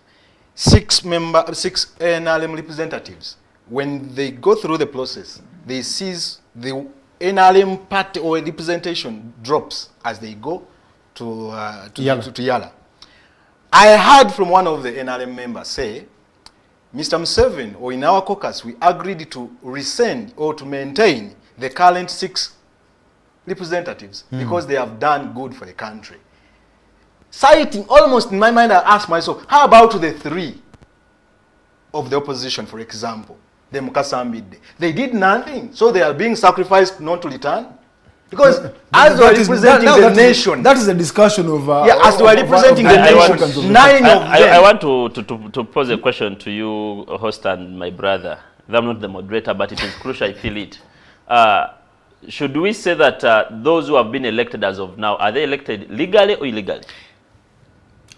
6 NRM representatives, when they go through the process, they seize the NRM party or representation drops as they go to EALA. I heard from one of the NRM members say, Mr. Museveni, or in our caucus, we agreed to rescind or to maintain the current 6 representatives because they have done good for the country. Citing, almost in my mind, I asked myself, how about the 3 of the opposition, for example, the Mukasambide? They did nothing, so they are being sacrificed not to return? Because as they are representing the nation... That is a discussion of... as they are representing the nation, 9 of them... I want to pose a question to you, host, and my brother. I'm not the moderator, but it is crucial, I feel it. Should we say that those who have been elected as of now, are they elected legally or illegally?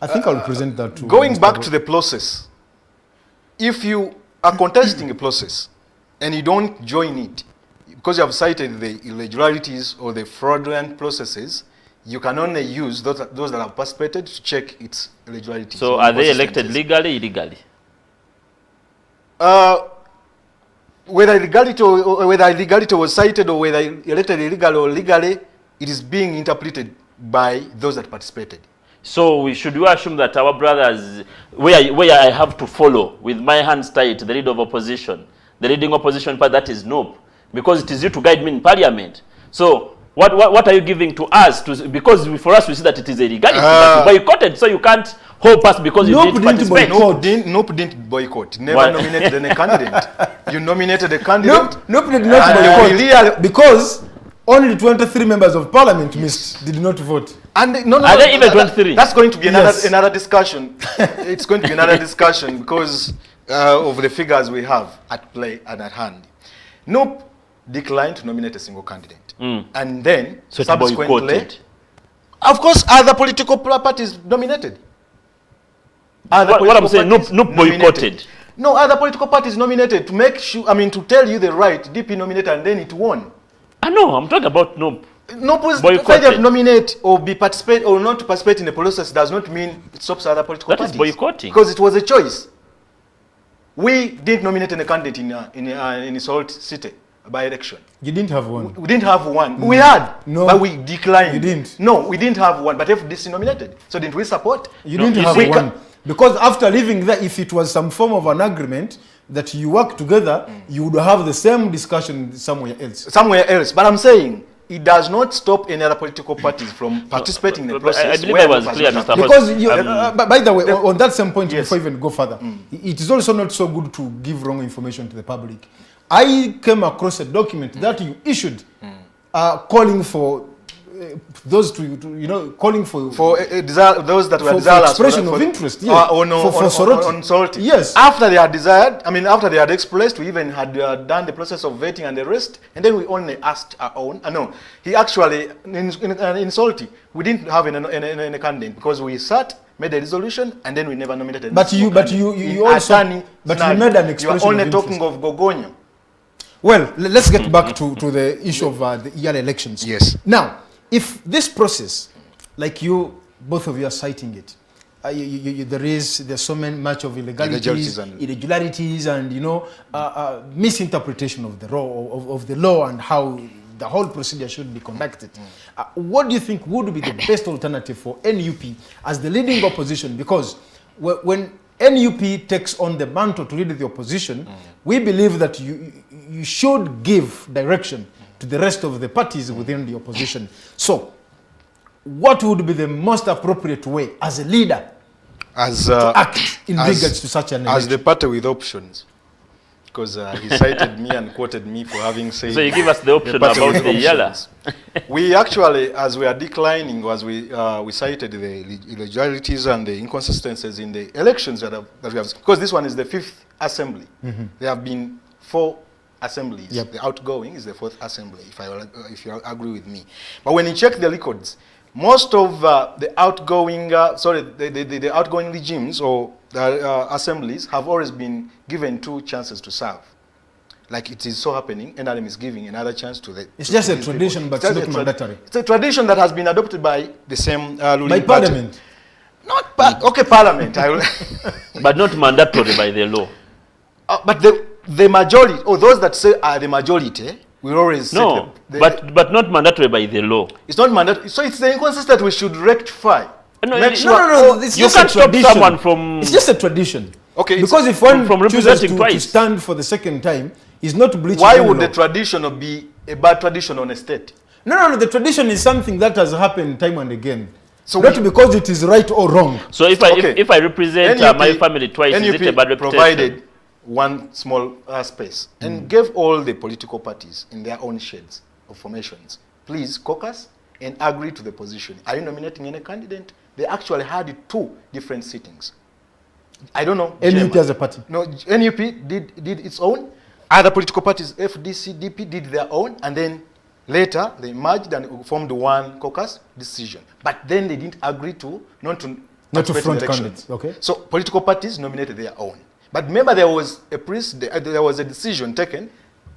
I think I'll present that too. Going back to the process, if you are contesting a process and you don't join it, because you have cited the irregularities or the fraudulent processes, you can only use those that have participated to check its irregularities. So are they elected legally or illegally? Whether illegality was cited or whether elected illegally or legally, it is being interpreted by those that participated. So should we assume that our brothers, where I have to follow with my hands tied to the leader of opposition, the leading opposition party, that is NOP, because it is you to guide me in parliament. So What are you giving to us? Because for us, we see that it is a legality. But you boycotted, so you can't hold us because you didn't participate. Nope didn't boycott. Never nominated any candidate. You nominated a candidate. Nope did not boycott because only 23 members of parliament did not vote. And are they even 23? That's going to be another discussion. It's going to be another discussion because of the figures we have at play and at hand. Nope declined to nominate a single candidate. And then so subsequently, of course, other political parties nominated. What I'm saying, Nope boycotted. No, other political parties nominated to make sure, to tell you the right, DP nominated and then it won. I know, I'm talking about Nope. Nope was failure to nominate or participate or not to participate in the process does not mean it stops other political parties. That is boycotting. Because it was a choice. We didn't nominate any candidate in Salt City by election. You didn't have one. We didn't have one. We had, but we declined. You didn't. No, we didn't have one. But FDC nominated. So didn't we support? You didn't have one. Because after leaving there, if it was some form of an agreement that you work together, you would have the same discussion somewhere else. Somewhere else. But I'm saying it does not stop any other political parties from participating in the process. I believe I was clear, Mr. Because, by the way, on that same point, before I even go further, it is also not so good to give wrong information to the public. I came across a document that you issued calling for those calling for those that were desirous expression of interest, on Salty. Yes. After they had desired, after they had expressed, we even had done the process of vetting and the rest, and then we only asked our own. No, he actually in Salty, we didn't have any candidate because we sat, made a resolution, and then we never nominated. But you also made an expression. You are only of talking of Gogonya. Well, let's get back to the issue of the EALA elections. Yes. Now, if this process, like both of you are citing it, there's so much of irregularities and misinterpretation of the law and how the whole procedure should be conducted. What do you think would be the best alternative for NUP as the leading opposition? Because when NUP takes on the mantle to lead the opposition, we believe that you should give direction to the rest of the parties within the opposition. So, what would be the most appropriate way as a leader to act in regards to such an election? As the party with options. Because he cited me and quoted me for having said... So you give us the option about the EALA. We actually, as we are declining, as we cited the irregularities and the inconsistencies in the elections that we have... Because this one is the 5th assembly. There have been 4 assemblies. Yep. The outgoing is the 4th assembly, if you agree with me. But when you check the records, most of the outgoing, the outgoing regimes or assemblies have always been given 2 chances to serve. Like it is so happening, NRM is giving another chance to the... It's just a tradition, but it's not mandatory. It's a tradition that has been adopted by the same ruling by parliament. Okay, parliament. But not mandatory by the law. But the majority, or those that say are the majority, we always no, but not mandatory by the law. It's not mandatory. So it's the inconsistent we should rectify. No, it's you can't stop someone from... It's just a tradition. Okay. Because if one chooses to stand for the second time, it's not bleaching. Why would the tradition be a bad tradition on a state? No, the tradition is something that has happened time and again. So not because it is right or wrong. So if I represent my family twice, is it a bad reputation? Provided one small space and gave all the political parties in their own shades of formations, please caucus and agree to the position. Are you nominating any candidate? They actually had 2 different sittings. I don't know. NUP as a party? No, NUP did its own. Other political parties, FDC, DP, did their own, and then later they merged and formed one caucus decision. But then they didn't agree not to front candidates. Okay. So political parties nominated their own. But remember, there was a decision taken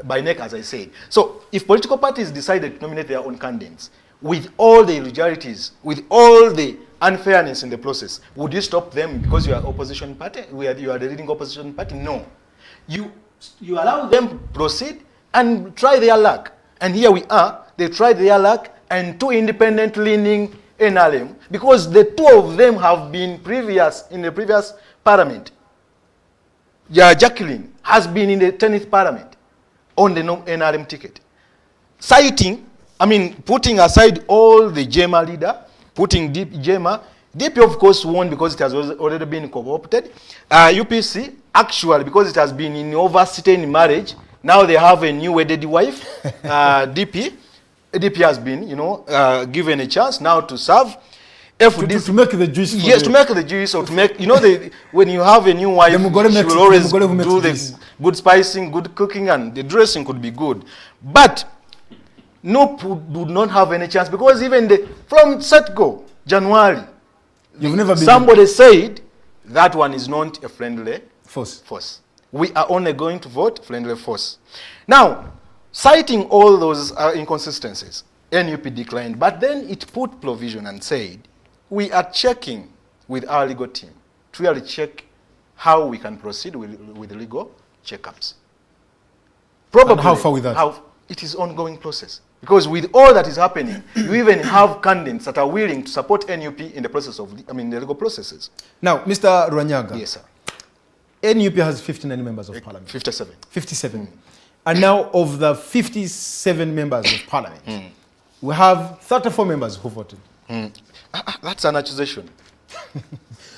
by NEC, as I said. So if political parties decided to nominate their own candidates, with all the irregularities, with all the unfairness in the process, would you stop them because you are opposition party? You are the leading opposition party? No. You allow them to proceed and try their luck. And here we are. They tried their luck, and 2 independent leaning NRM, because the 2 of them have been in the previous parliament. Jacqueline has been in the 10th parliament on the NRM ticket, citing I mean, putting aside all the JEMA leader, putting JEMA, DP of course won because it has already been co-opted. UPC, actually, because it has been in overstaying marriage, now they have a new wedded wife. DP has been, given a chance now to serve. To make the juice. Yes, to make the juice, or to make, when you have a new wife, she will always do the good spicing, good cooking, and the dressing could be good. But Nope do not have any chance, because even from set-go, January, somebody said that one is not a friendly force. We are only going to vote friendly force. Now, citing all those inconsistencies, NUP declined, but then it put provision and said, we are checking with our legal team to really check how we can proceed with legal checkups. Probably. And how far with that? It is ongoing process. Because with all that is happening, you even have candidates that are willing to support NUP in the process of, the legal processes. Now, Mr. Lwanyaga. Yes, sir. NUP has 59 members of parliament. 57. 57. And now, of the 57 members of parliament, we have 34 members who voted. That's an accusation.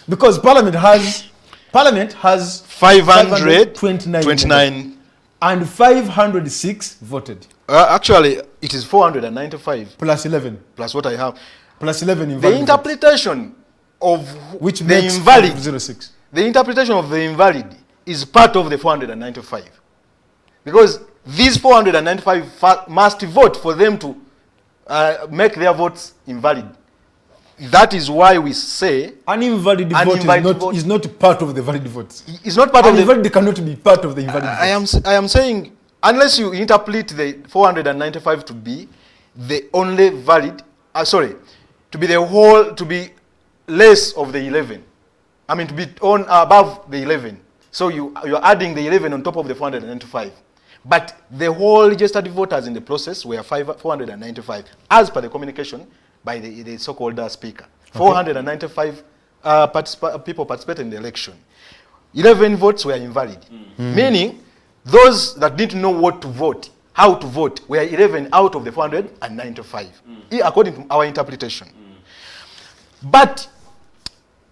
Because Parliament has 529 and 506 voted. Actually, it is 495. Plus 11. Plus what I have. Plus 11 invalid. The interpretation of which the makes invalid. 06. The interpretation of the invalid is part of the 495. Because these 495 must vote for them to make their votes invalid. That is why we say an invalid vote is not part of the valid votes. It's not part of the invalid cannot be part of the invalid votes. I am saying, unless you interpret the 495 to be the only valid, to be the whole, to be less of the 11. I mean, to be on above the 11. So you're adding the 11 on top of the 495. But the whole registered voters in the process were 495, as per the communication by the so-called speaker. Okay. 495 people participated in the election. 11 votes were invalid. Meaning, those that didn't know what to vote, how to vote, were 11 out of the 495, according to our interpretation. But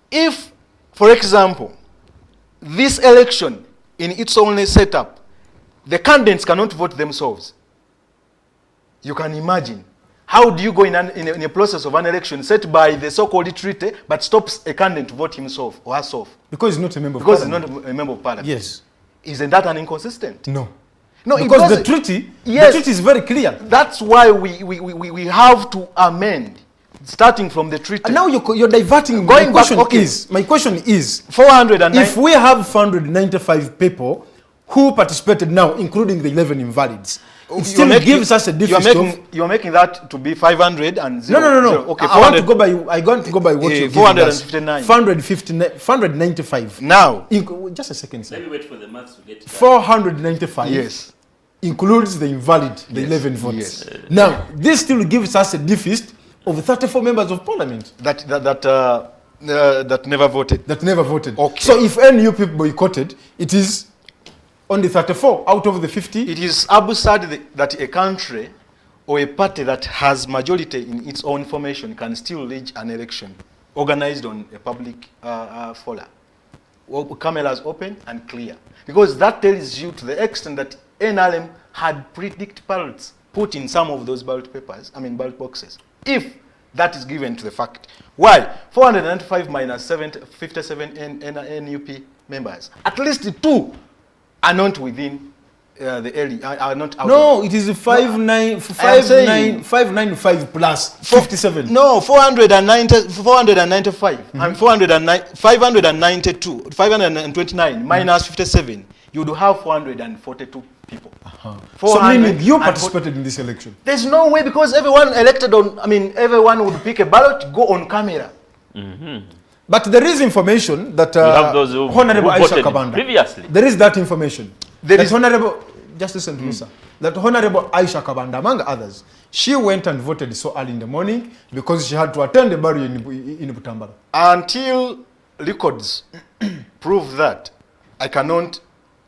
if, for example, this election in its only setup, the candidates cannot vote themselves, you can imagine, how do you go in a process of an election set by the so-called treaty, but stops a candidate to vote himself or herself? Because he's not a member of parliament. Because he's not a member of parliament. Yes. Isn't that an inconsistent? No. No, because the treaty is very clear. That's why we have to amend, starting from the treaty. And now you're diverting. My question is, 409. If we have 495 people who participated now, including the 11 invalids, it still gives us a deficit. You're making that to be 500 and 0. No. Okay, I want to go by what you're giving us. 495. Now. Just a second, sir. Let me wait for the maths to get 495. Yes. Includes the invalid, the 11 votes. Yes. Now, this still gives us a deficit of 34 members of parliament. That never voted. That never voted. Okay. So if NUP boycotted, it is only 34 out of the 50. It is absurd that a country or a party that has majority in its own formation can still lead an election organized on a public forum. Cameras open and clear. Because that tells you to the extent that NRM had predict ballots put in some of those ballot ballot boxes. If that is given to the fact. Why? 495 minus 57 NUP members. At least 2 are not within the area, are not out. No, it is 595 plus 57. No, 495 and 529 minus 57. You do have 442 people. So meaning you participated in this election? There's no way, because everyone elected everyone would pick a ballot, go on camera. But there is information that Honorable Aisha Kabanda previously. There is that information. Just listen to me, sir. That Honorable Aisha Kabanda, among others, she went and voted so early in the morning because she had to attend the burial in Butambara. Until records prove that, I cannot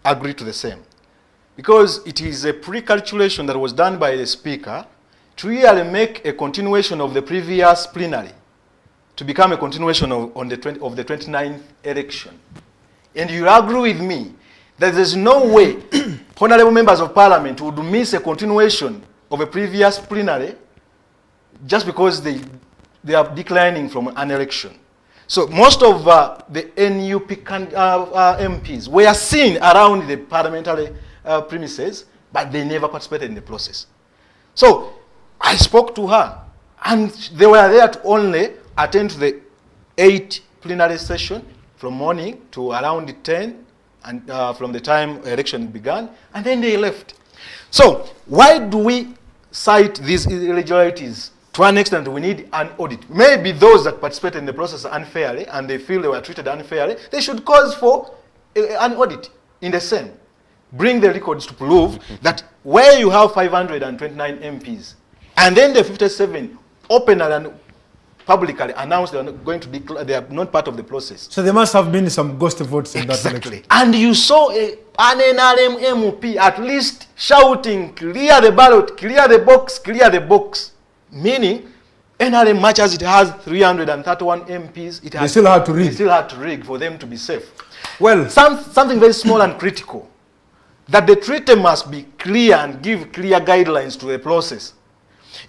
agree to the same. Because it is a pre-calculation that was done by the speaker to really make a continuation of the previous plenary to become a continuation of the 29th election. And you agree with me that there's no way honorable members of parliament would miss a continuation of a previous plenary just because they are declining from an election. So most of the NUP MPs were seen around the parliamentary premises, but they never participated in the process. So I spoke to her, and they were there to only attend to the 8 plenary session from morning to around 10, and from the time election began, and then they left. So why do we cite these irregularities? To an extent, we need an audit. Maybe those that participated in the process unfairly and they feel they were treated unfairly, they should cause for an audit in the same. Bring the records to prove that where you have 529 MPs and then the 57 openly and publicly announced they are not going to declare, they are not part of the process. So there must have been some ghost votes in that election. Exactly. And you saw an NRM MP at least shouting, clear the ballot, clear the box, clear the box. Meaning, NRM, much as it has 331 MPs, they still had to rig. They still had to rig for them to be safe. Well, something very small and critical, that the treaty must be clear and give clear guidelines to the process.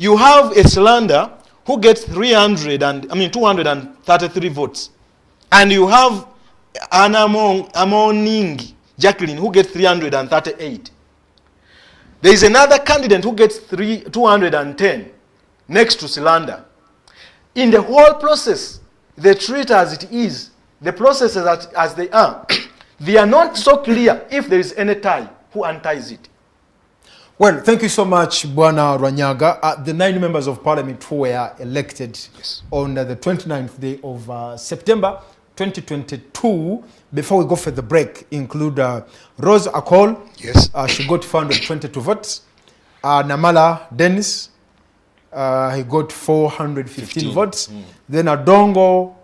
You have a cylinder who gets 233 votes, and you have an Amoning Jacqueline who gets 338. There is another candidate who gets 210. Next to cylinder. In the whole process, they treat as it is, the processes as they are not so clear if there is any tie, who unties it. Well, thank you so much, Bwana Lwanyaga. The 9 members of parliament who were elected on the 29th day of September 2022, before we go for the break, include Rose Akol. Yes. She got 422 votes. Namala Dennis, he got 415 votes. Then Odongo,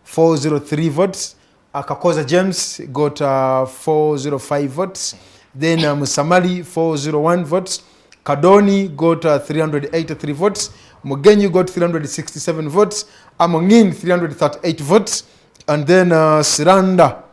403 votes. Kakoza James got 405 votes. Then Musamali, 401 votes. Kadoni got 383 votes. Mugenyi got 367 votes. Amongin, 338 votes. And then Siranda,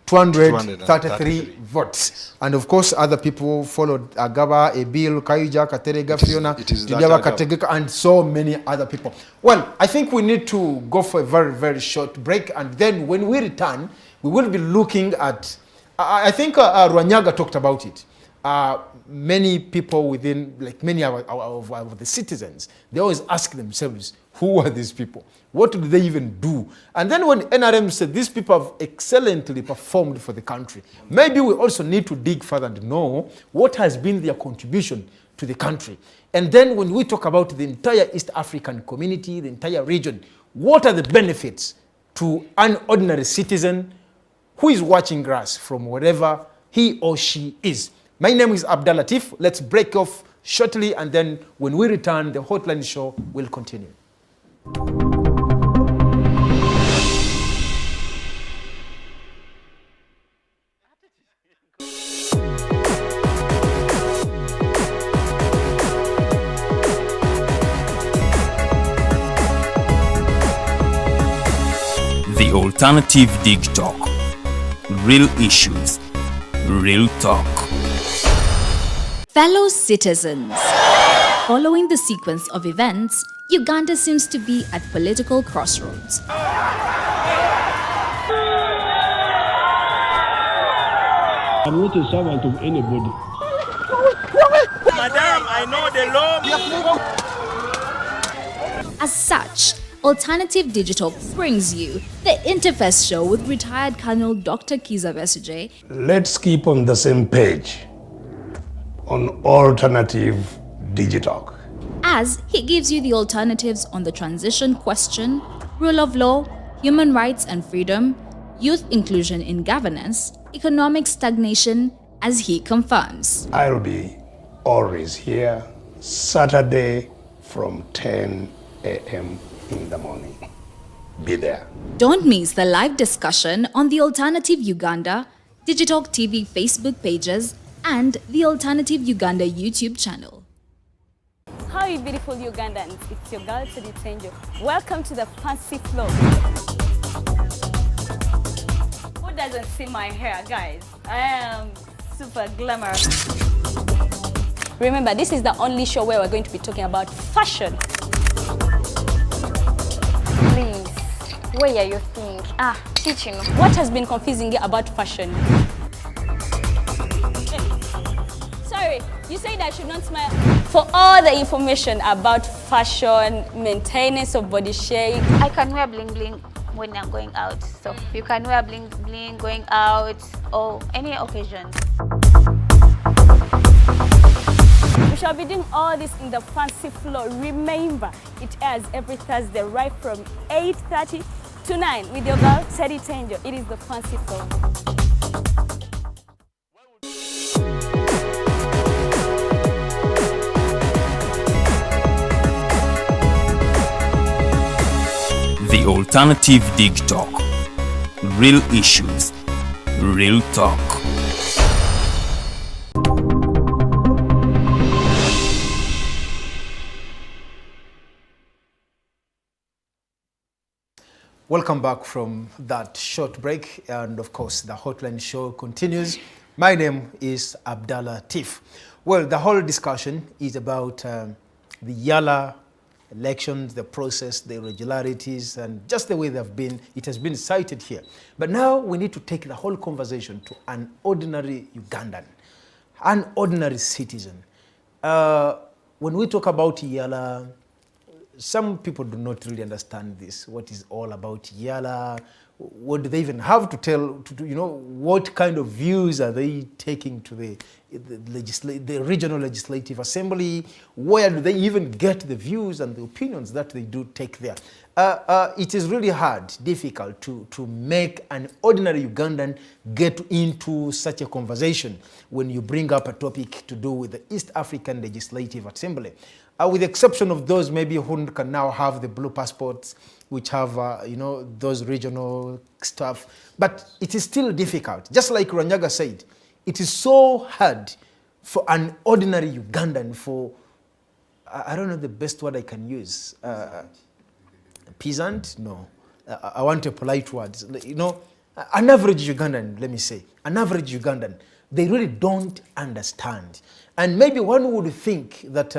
233 votes. And of course, other people followed. Agaba, Ebil, Kaija, Katerega, Fiona, Jidaba, Kategeka, and so many other people. Well, I think we need to go for a very, very short break. And then when we return, we will be looking at, I think Lwanyaga talked about it. Many people within, like many of the citizens, they always ask themselves, who are these people? What do they even do? And then when NRM said these people have excellently performed for the country, maybe we also need to dig further and know what has been their contribution to the country. And then when we talk about the entire East African community, the entire region, what are the benefits to an ordinary citizen who is watching us from wherever he or she is? My name is Abdalla Tiff. Let's break off shortly, and then when we return, the Hotline Show will continue. The Alternative Dig Talk. Real issues, real talk. Fellow citizens, following the sequence of events, Uganda seems to be at political crossroads. I'm not a servant of anybody. Madam, I know the law. As such, Alternative Digital brings you the Interface Show with retired Colonel Dr. Kiza Besuje. Let's keep on the same page on Alternative Digital, as he gives you the alternatives on the transition question, rule of law, human rights and freedom, youth inclusion in governance, economic stagnation, as he confirms. I'll be always here Saturday from 10 a.m. in the morning. Be there. Don't miss the live discussion on the Alternative Uganda, Digitalk TV Facebook pages, and the Alternative Uganda YouTube channel. Hello, you beautiful Ugandans. It's your girl, Teddy. Welcome to the fancy floor. Who doesn't see my hair, guys? I am super glamorous. Remember, this is the only show where we're going to be talking about fashion. Please, where are you think? Teaching. What has been confusing you about fashion? Sorry, you said I should not smile. For all the information about fashion, maintenance of body shape. I can wear bling bling when I'm going out. So you can wear bling bling going out or any occasion. We shall be doing all this in the fancy floor. Remember, it airs every Thursday right from 8:30 to 9 with your girl, Teddy Tenjo. It is the fancy floor. The Alternative Dig Talk. Real issues, real talk. Welcome back from that short break, and of course the hotline show continues. My name is Abdalla Tiff. Well, the whole discussion is about the EALA elections, the process, the irregularities, and just the way they've been. It has been cited here. But now we need to take the whole conversation to an ordinary Ugandan, an ordinary citizen. When we talk about EALA, some people do not really understand this. What is all about EALA? What do they even have to tell? What kind of views are they taking to the regional legislative assembly? Where do they even get the views and the opinions that they do take there? It is really hard, difficult to make an ordinary Ugandan get into such a conversation when you bring up a topic to do with the East African Legislative Assembly. With the exception of those maybe who can now have the blue passports, which have those regional stuff. But it is still difficult. Just like Lwanyaga said, it is so hard for an ordinary Ugandan, for, I don't know the best word I can use. Peasant? No. I want a polite word. An average Ugandan, let me say, an average Ugandan, they really don't understand. And maybe one would think that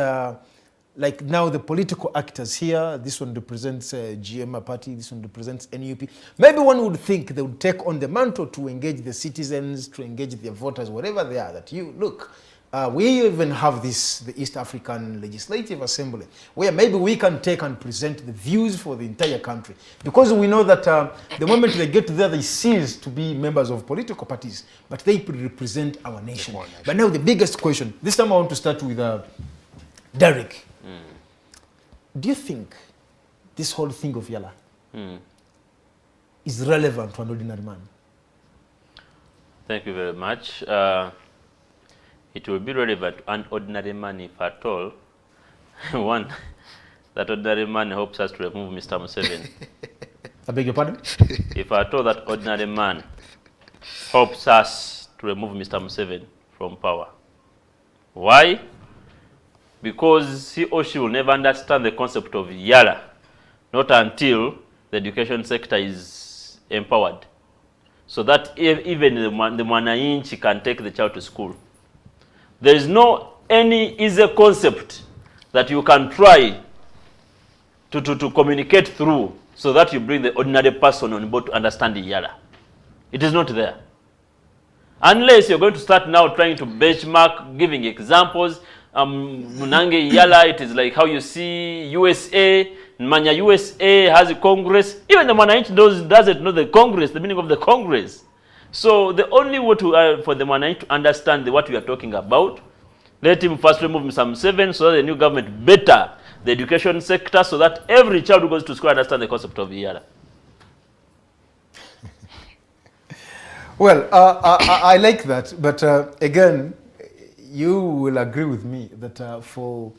like now the political actors here, this one represents GM party, this one represents NUP. Maybe one would think they would take on the mantle to engage the citizens, to engage their voters, whatever they are, that we even have the East African Legislative Assembly, where maybe we can take and present the views for the entire country. Because we know that the moment they get there, they cease to be members of political parties, but they represent our nation. But now the biggest question, this time I want to start with Derrick. Do you think this whole thing of EALA is relevant to an ordinary man? Thank you very much. It will be relevant to an ordinary man if at all. One, that ordinary man hopes us to remove Mr. Museveni. I beg your pardon? If at all that ordinary man hopes us to remove Mr. Museveni from power. Why? Because he or she will never understand the concept of EALA, not until the education sector is empowered. So that even the mwananchi can take the child to school. There is no any easy concept that you can try to communicate through so that you bring the ordinary person on board to understand the EALA. It is not there. Unless you're going to start now trying to benchmark, giving examples. Munange EALA, it is like how you see USA. Manya USA has a Congress. Even the Mwananchi doesn't know the Congress, the meaning of the Congress. So the only way for the Mwananchi to understand what we are talking about, let him first remove Mr. Museveni so that the new government better the education sector so that every child who goes to school understands the concept of EALA. Well, I like that, but again, you will agree with me that for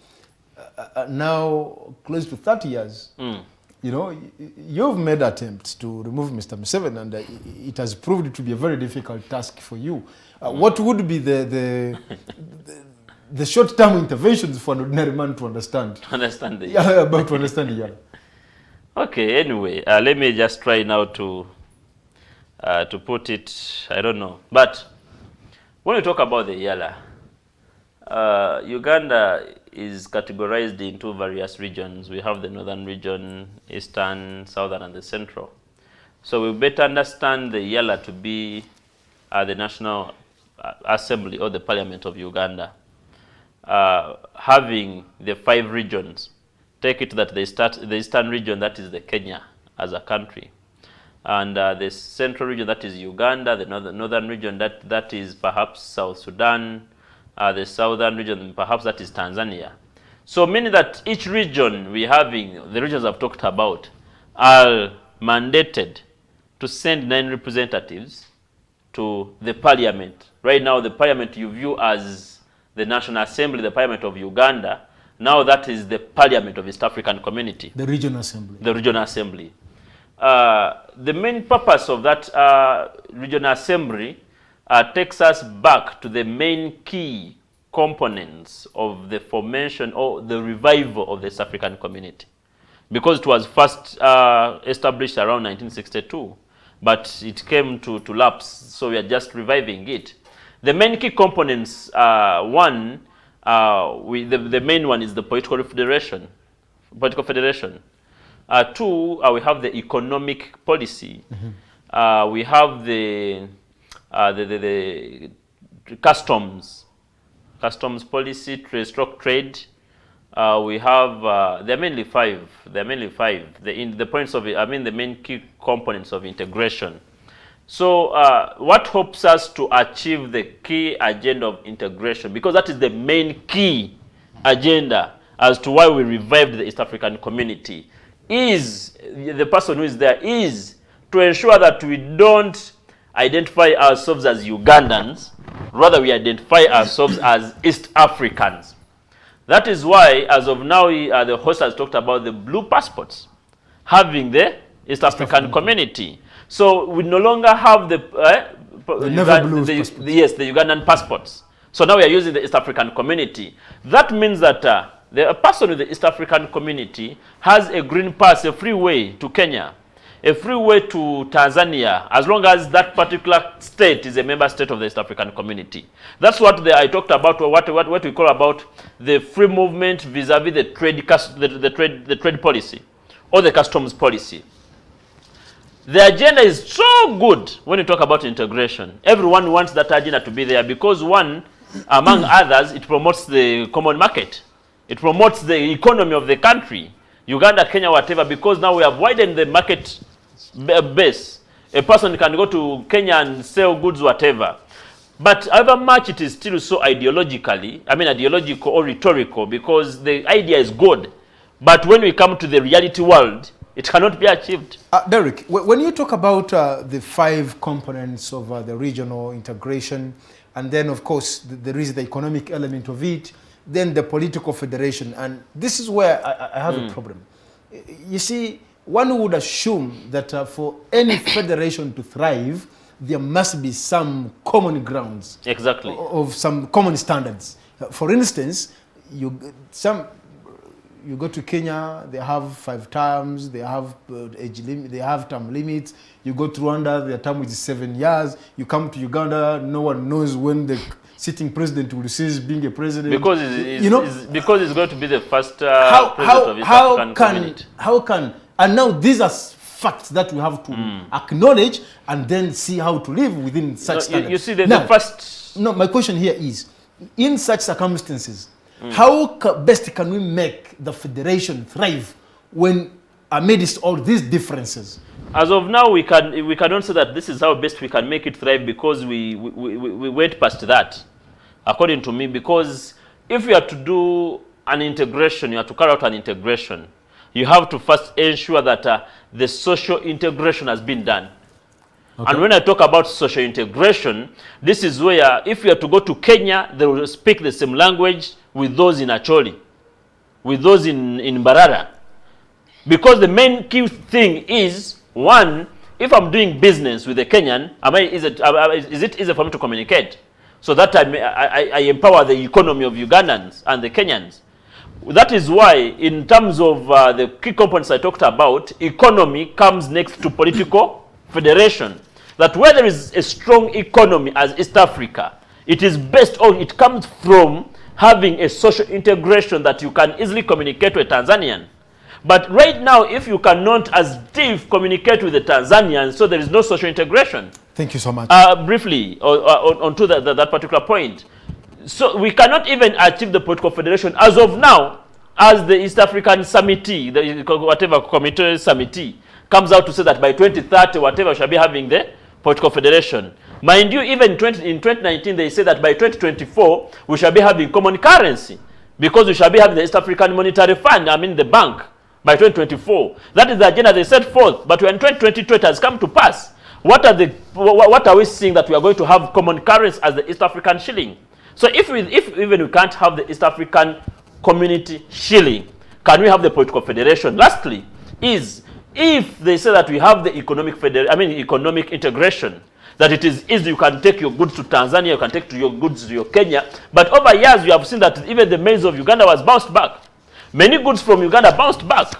now close to 30 years, you've made attempts to remove Mr. Museveni, and it has proved to be a very difficult task for you. What would be the the short-term interventions for an ordinary man to understand. Understand the Yeah, about to understand the EALA. Okay, anyway, let me just try now to put it, I don't know. But when we talk about the EALA, Uganda is categorized into various regions. We have the northern region, eastern, southern, and the central. So we better understand the EALA to be the National Assembly or the Parliament of Uganda, having the 5 regions. Take it that the eastern region, that is the Kenya as a country, and the central region, that is Uganda, the northern region, that is perhaps South Sudan, the southern region, perhaps that is Tanzania. So meaning that each region we having, the regions I've talked about, are mandated to send 9 representatives to the parliament. Right now, the parliament you view as the National Assembly, the Parliament of Uganda. Now that is the Parliament of East African Community. The Regional Assembly. The Regional Assembly. The main purpose of that Regional Assembly takes us back to the main key components of the formation or the revival of the East African Community. Because it was first established around 1962, but it came to lapse, so we are just reviving it. The main key components, one, the main one is the political federation. Two, we have the economic policy. We have the customs policy, trade. We have there are mainly 5. There are mainly 5. The points of it, I mean the main key components of integration. So what helps us to achieve the key agenda of integration, because that is the main key agenda as to why we revived the East African Community, is the person who is there is to ensure that we don't identify ourselves as Ugandans, rather we identify ourselves as East Africans. That is why, as of now, the host has talked about the blue passports, having the East African Community. So we no longer have the Ugandan passports. So now we are using the East African Community. That means that the person with the East African Community has a green pass, a free way to Kenya, a free way to Tanzania, as long as that particular state is a member state of the East African Community. That's what I talked about, or what we call about the free movement vis-a-vis the trade policy or the customs policy. The agenda is so good when you talk about integration. Everyone wants that agenda to be there because, one, among others, it promotes the common market. It promotes the economy of the country, Uganda, Kenya, whatever, because now we have widened the market base. A person can go to Kenya and sell goods, whatever. But however much it is still so ideological or rhetorical, because the idea is good. But when we come to the reality world, it cannot be achieved. Derrick, when you talk about the 5 components of the regional integration, and then of course there is the economic element of it, then the political federation, and this is where I have a problem. You see, one would assume that for any federation to thrive, there must be some common grounds. Exactly. Of some common standards. For instance, you go to Kenya, they have 5 terms, they have age limit, they have term limits. You go to Rwanda, their term is 7 years. You come to Uganda, no one knows when the sitting president will cease being a president. Because it's going to be the first president of East African Community. How can, and now these are facts that we have to acknowledge and then see how to live within such standards. You see, the first... No, my question here is, in such circumstances, how best can we make the federation thrive when amidst all these differences? As of now, we cannot say that this is how best we can make it thrive, because we went past that, according to me. Because if you are to do an integration, you have to carry out an integration, you have to first ensure that the social integration has been done. Okay. And when I talk about social integration, this is where if you are to go to Kenya, they will speak the same language with those in Acholi, with those in Mbarara. Because the main key thing is, one, if I'm doing business with a Kenyan, is it easy for me to communicate? so that I empower the economy of Ugandans and the Kenyans. That is why, in terms of the key components I talked about, economy comes next to political federation. That where there is a strong economy as East Africa, it is based on, it comes from having a social integration that you can easily communicate with Tanzanian. But right now, if you cannot, as Tiff, communicate with the Tanzanians, so there is no social integration. Thank you so much. Briefly, onto that particular point. So we cannot even achieve the political federation as of now, as the East African Summit, the whatever committee summit, comes out to say that by 2030, whatever, shall be having the political federation. Mind you, even in 2019, they say that by 2024, we shall be having common currency, because we shall be having the East African Monetary Fund, the bank, by 2024. That is the agenda they set forth, but when 2022 it has come to pass. What are we seeing? That we are going to have common currency as the East African shilling? So if even we can't have the East African community shilling, can we have the political federation? Lastly, is if they say that we have the economic integration, that it is easy, you can take your goods to Tanzania, you can take your goods to your Kenya, but over years you have seen that even the maize of Uganda was bounced back. Many goods from Uganda bounced back.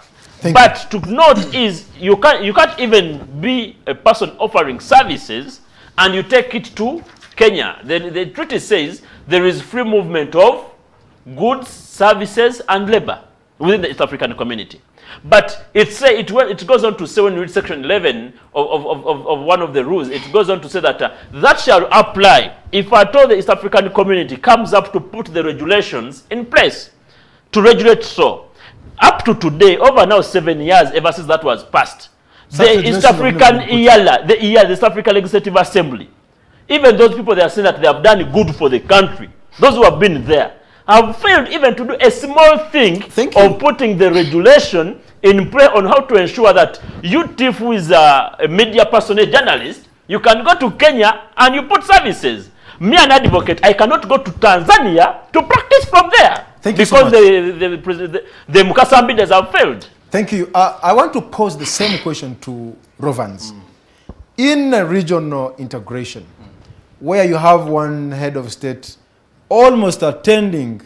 But to note is you can't even be a person offering services and you take it to Kenya. The treaty says there is free movement of goods, services, and labor within the East African community. But it goes on to say, when you read section 11 of one of the rules, it goes on to say that that shall apply if at all the East African community comes up to put the regulations in place to regulate so. Up to today, over now 7 years, ever since that was passed, the East African EALA, the East African Legislative Assembly, even those people that are saying that they have done good for the country, those who have been there, have failed even to do a small thing of putting the regulation in play on how to ensure that you, Tiff, who is a media person, a journalist, you can go to Kenya and you put services. Me, an advocate, I cannot go to Tanzania to practice from there. Because the Mukasa bidders have failed. Thank you. I want to pose the same question to Rovans. In a regional integration, where you have one head of state almost attending,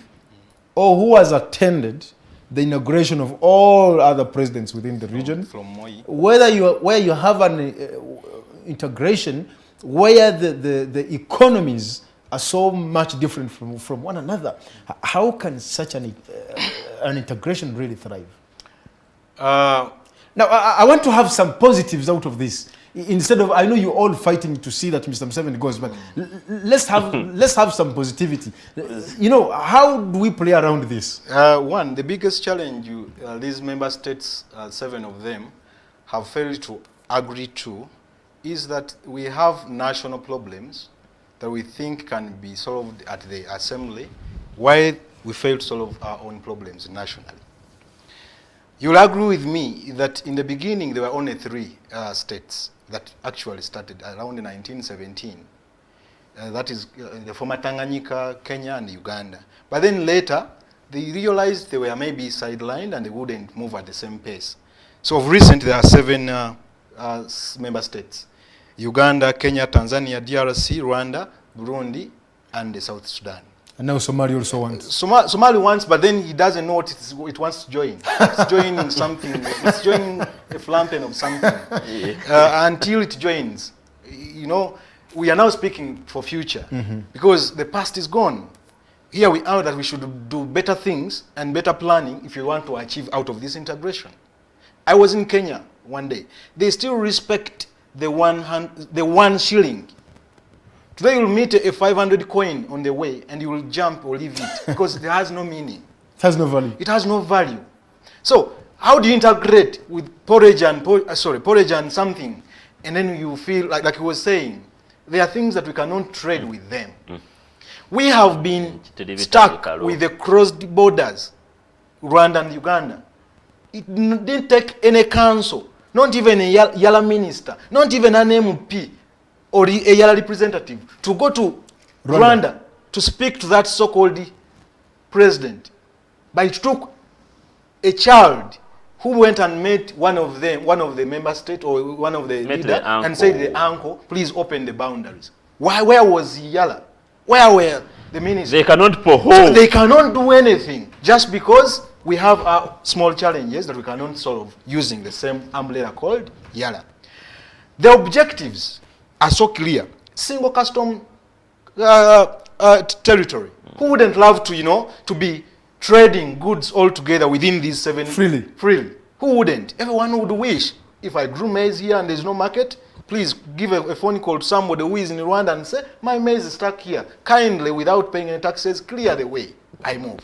or who has attended, the inauguration of all other presidents within the region, where you have an integration where the economies are so much different from one another, how can such an integration really thrive? Now, I want to have some positives out of this. Instead of, I know you're all fighting to see that Mr. Museveni goes, but let's have some positivity. You know, how do we play around this? One, the biggest challenge these member states, 7 of them, have failed to agree to is that we have national problems that we think can be solved at the assembly, while we fail to solve our own problems nationally. You'll agree with me that in the beginning there were only 3 states that actually started around 1917. That is the former Tanganyika, Kenya, and Uganda. But then later, they realized they were maybe sidelined and they wouldn't move at the same pace. So of recent, there are 7 member states: Uganda, Kenya, Tanzania, DRC, Rwanda, Burundi, and South Sudan. And now Somalia also wants. Somalia wants, but then he doesn't know what it wants to join. It's joining something. It's joining a flampen of something. Until it joins. You know, we are now speaking for future because the past is gone. Here we are that we should do better things and better planning if you want to achieve out of this integration. I was in Kenya one day. They still respect the one shilling. Today you'll meet a 500 coin on the way and you will jump or leave it because it has no meaning. It has no value. It has no value. So how do you integrate with porridge and something, and then you feel like he was saying, there are things that we cannot trade with them. We have been stuck with the crossed borders, Rwanda and Uganda. It didn't take any council, not even a EALA minister, not even an MP or a EALA representative to go to Rwanda to speak to that so-called president. But it took a child who went and met one of the member states or one of the leaders and said to the uncle, please open the boundaries. Where was EALA? Where were the ministers? They cannot pour So they cannot do anything just because we have small challenges that we cannot solve using the same umbrella called EALA. The objectives are so clear. Single custom territory. Who wouldn't love to, to be trading goods all together within these 7 freely? Who wouldn't? Everyone would wish. If I grew maize here and there's no market, please give a phone call to somebody who is in Rwanda and say, my maize is stuck here. Kindly, without paying any taxes, clear the way. I move.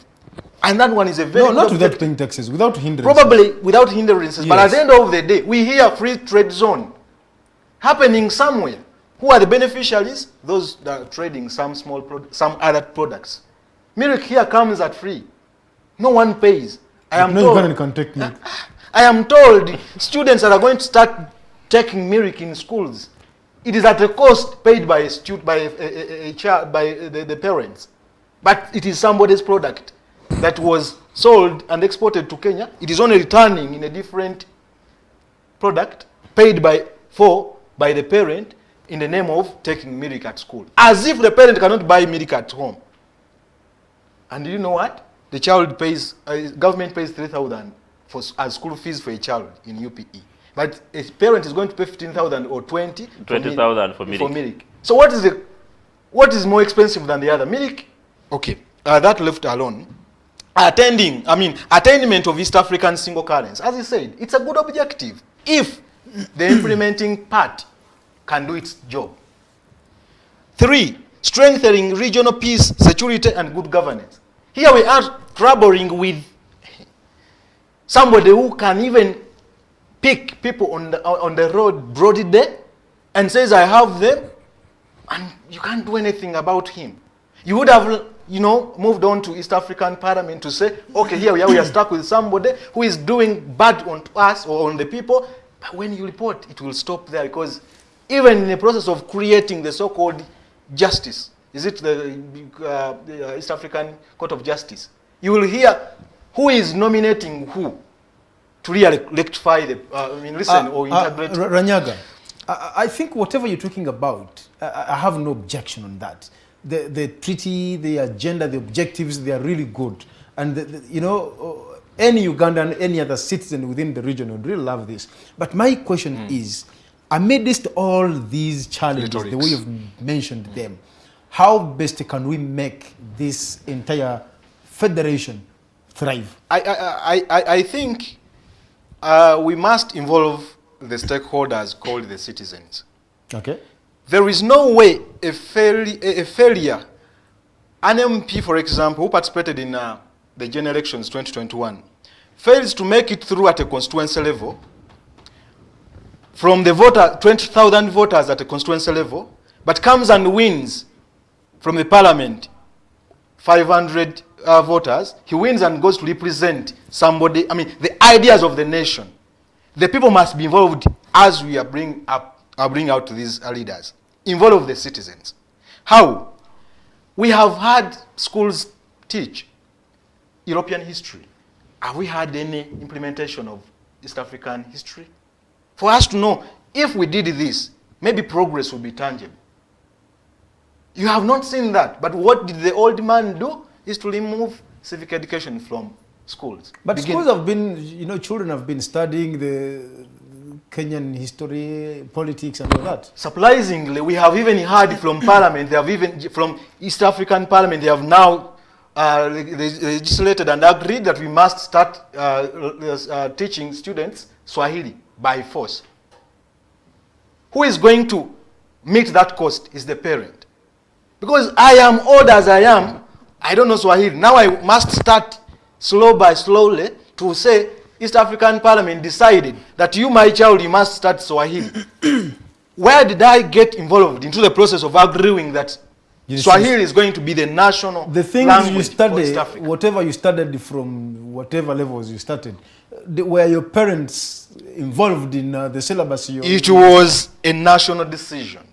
And that one is a very... No, not without paying taxes, without hindrances. Probably without hindrances. Yes. But at the end of the day, we hear free trade zone happening somewhere. Who are the beneficiaries? Those that are trading some other products. Milk here comes at free. No one pays. I am told students that are going to start taking milk in schools, it is at a cost paid by a child, by the parents. But it is somebody's product that was sold and exported to Kenya. It is only returning in a different product paid by the parent in the name of taking milk at school. As if the parent cannot buy milk at home. And do you know what? The child pays, government pays 3,000 as school fees for a child in UPE. But a parent is going to pay 15,000 or 20,000 for milk. So what is more expensive than the other? Milk? Okay, that left alone. Attainment of East African single currency. As I said, it's a good objective if the implementing part can do its job. 3, strengthening regional peace, security, and good governance. Here we are troubling with somebody who can even pick people on the road broad day and says, I have them, and you can't do anything about him. You would have, moved on to East African Parliament to say, okay, here we are stuck with somebody who is doing bad on us or on the people. But when you report, it will stop there, because even in the process of creating the so-called justice, is it the East African Court of Justice, you will hear who is nominating who to really rectify the, or integrate. Lwanyaga, I think whatever you're talking about, I have no objection on that. The treaty, the agenda, the objectives, they are really good. And, any Ugandan, any other citizen within the region would really love this. But my question is, amidst all these challenges, the way you've mentioned them, how best can we make this entire federation thrive? I think we must involve the stakeholders called the citizens. Okay. There is no way a failure, an MP, for example, who participated in the general elections 2021, fails to make it through at a constituency level, from the 20,000 voters at a constituency level, but comes and wins from the parliament 500 voters, he wins and goes to represent somebody, the ideas of the nation. The people must be involved as we bring out these leaders. Involve the citizens. How? We have had schools teach European history. Have we had any implementation of East African history? For us to know, if we did this, maybe progress will be tangible. You have not seen that. But what did the old man do? Is to remove civic education from schools. But schools have been, children have been studying the Kenyan history, politics, and all that. Surprisingly, we have even heard from Parliament, they have even, from East African Parliament, they have now legislated and agreed that we must start teaching students Swahili by force. Who is going to meet that cost is the parent. Because I am old as I am, I don't know Swahili. Now I must start slowly to say, East African Parliament decided that you, my child, you must start Swahili. Where did I get involved into the process of agreeing that Swahili is going to be the national language? The things you studied, whatever you studied from whatever levels you started, were your parents involved in the syllabus? It was a national decision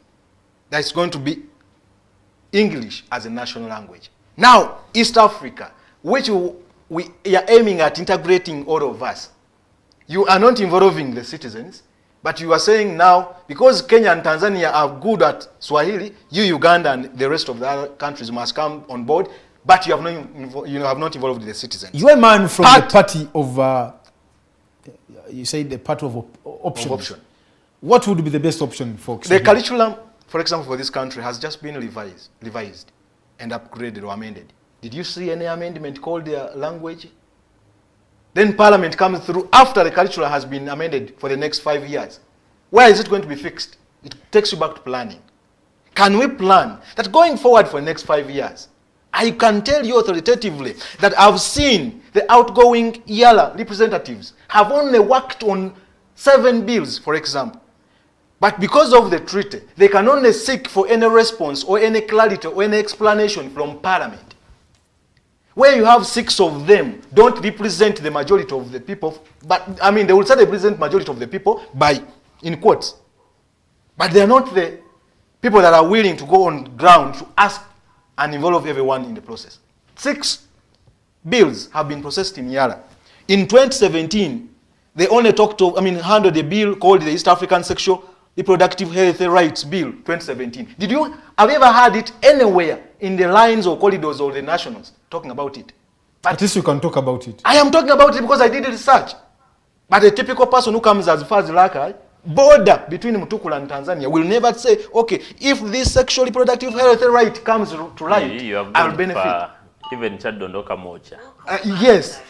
that it's going to be English as a national language. Now, East Africa, which we are aiming at integrating all of us, you are not involving the citizens. But you are saying now, because Kenya and Tanzania are good at Swahili, you, Uganda, and the rest of the other countries must come on board, but you have not involved the citizens. You are a man from the party of, you say the party of option. What would be the best option for The curriculum, for example, for this country has just been revised and upgraded or amended. Did you see any amendment called their language? Then Parliament comes through after the curriculum has been amended for the next 5 years. Where is it going to be fixed? It takes you back to planning. Can we plan that going forward for the next 5 years? I can tell you authoritatively that I've seen the outgoing EALA representatives have only worked on 7 bills, for example. But because of the treaty, they can only seek for any response or any clarity or any explanation from Parliament. Where you have 6 of them don't represent the majority of the people, but I mean they will say they represent majority of the people by, in quotes. But they are not the people that are willing to go on ground to ask and involve everyone in the process. 6 bills have been processed in EALA. In 2017, they only handled a bill called the East African Sexual Reproductive Health Rights Bill 2017. Have you ever heard it anywhere in the lines or corridors or the nationals talking about it? But at least you can talk about it. I am talking about it because I did research. But a typical person who comes as far as Laka, border between Mutukula and Tanzania, will never say, okay, if this sexual reproductive health right comes to light, I'll benefit. Even Chadondoka Mocha. Yes.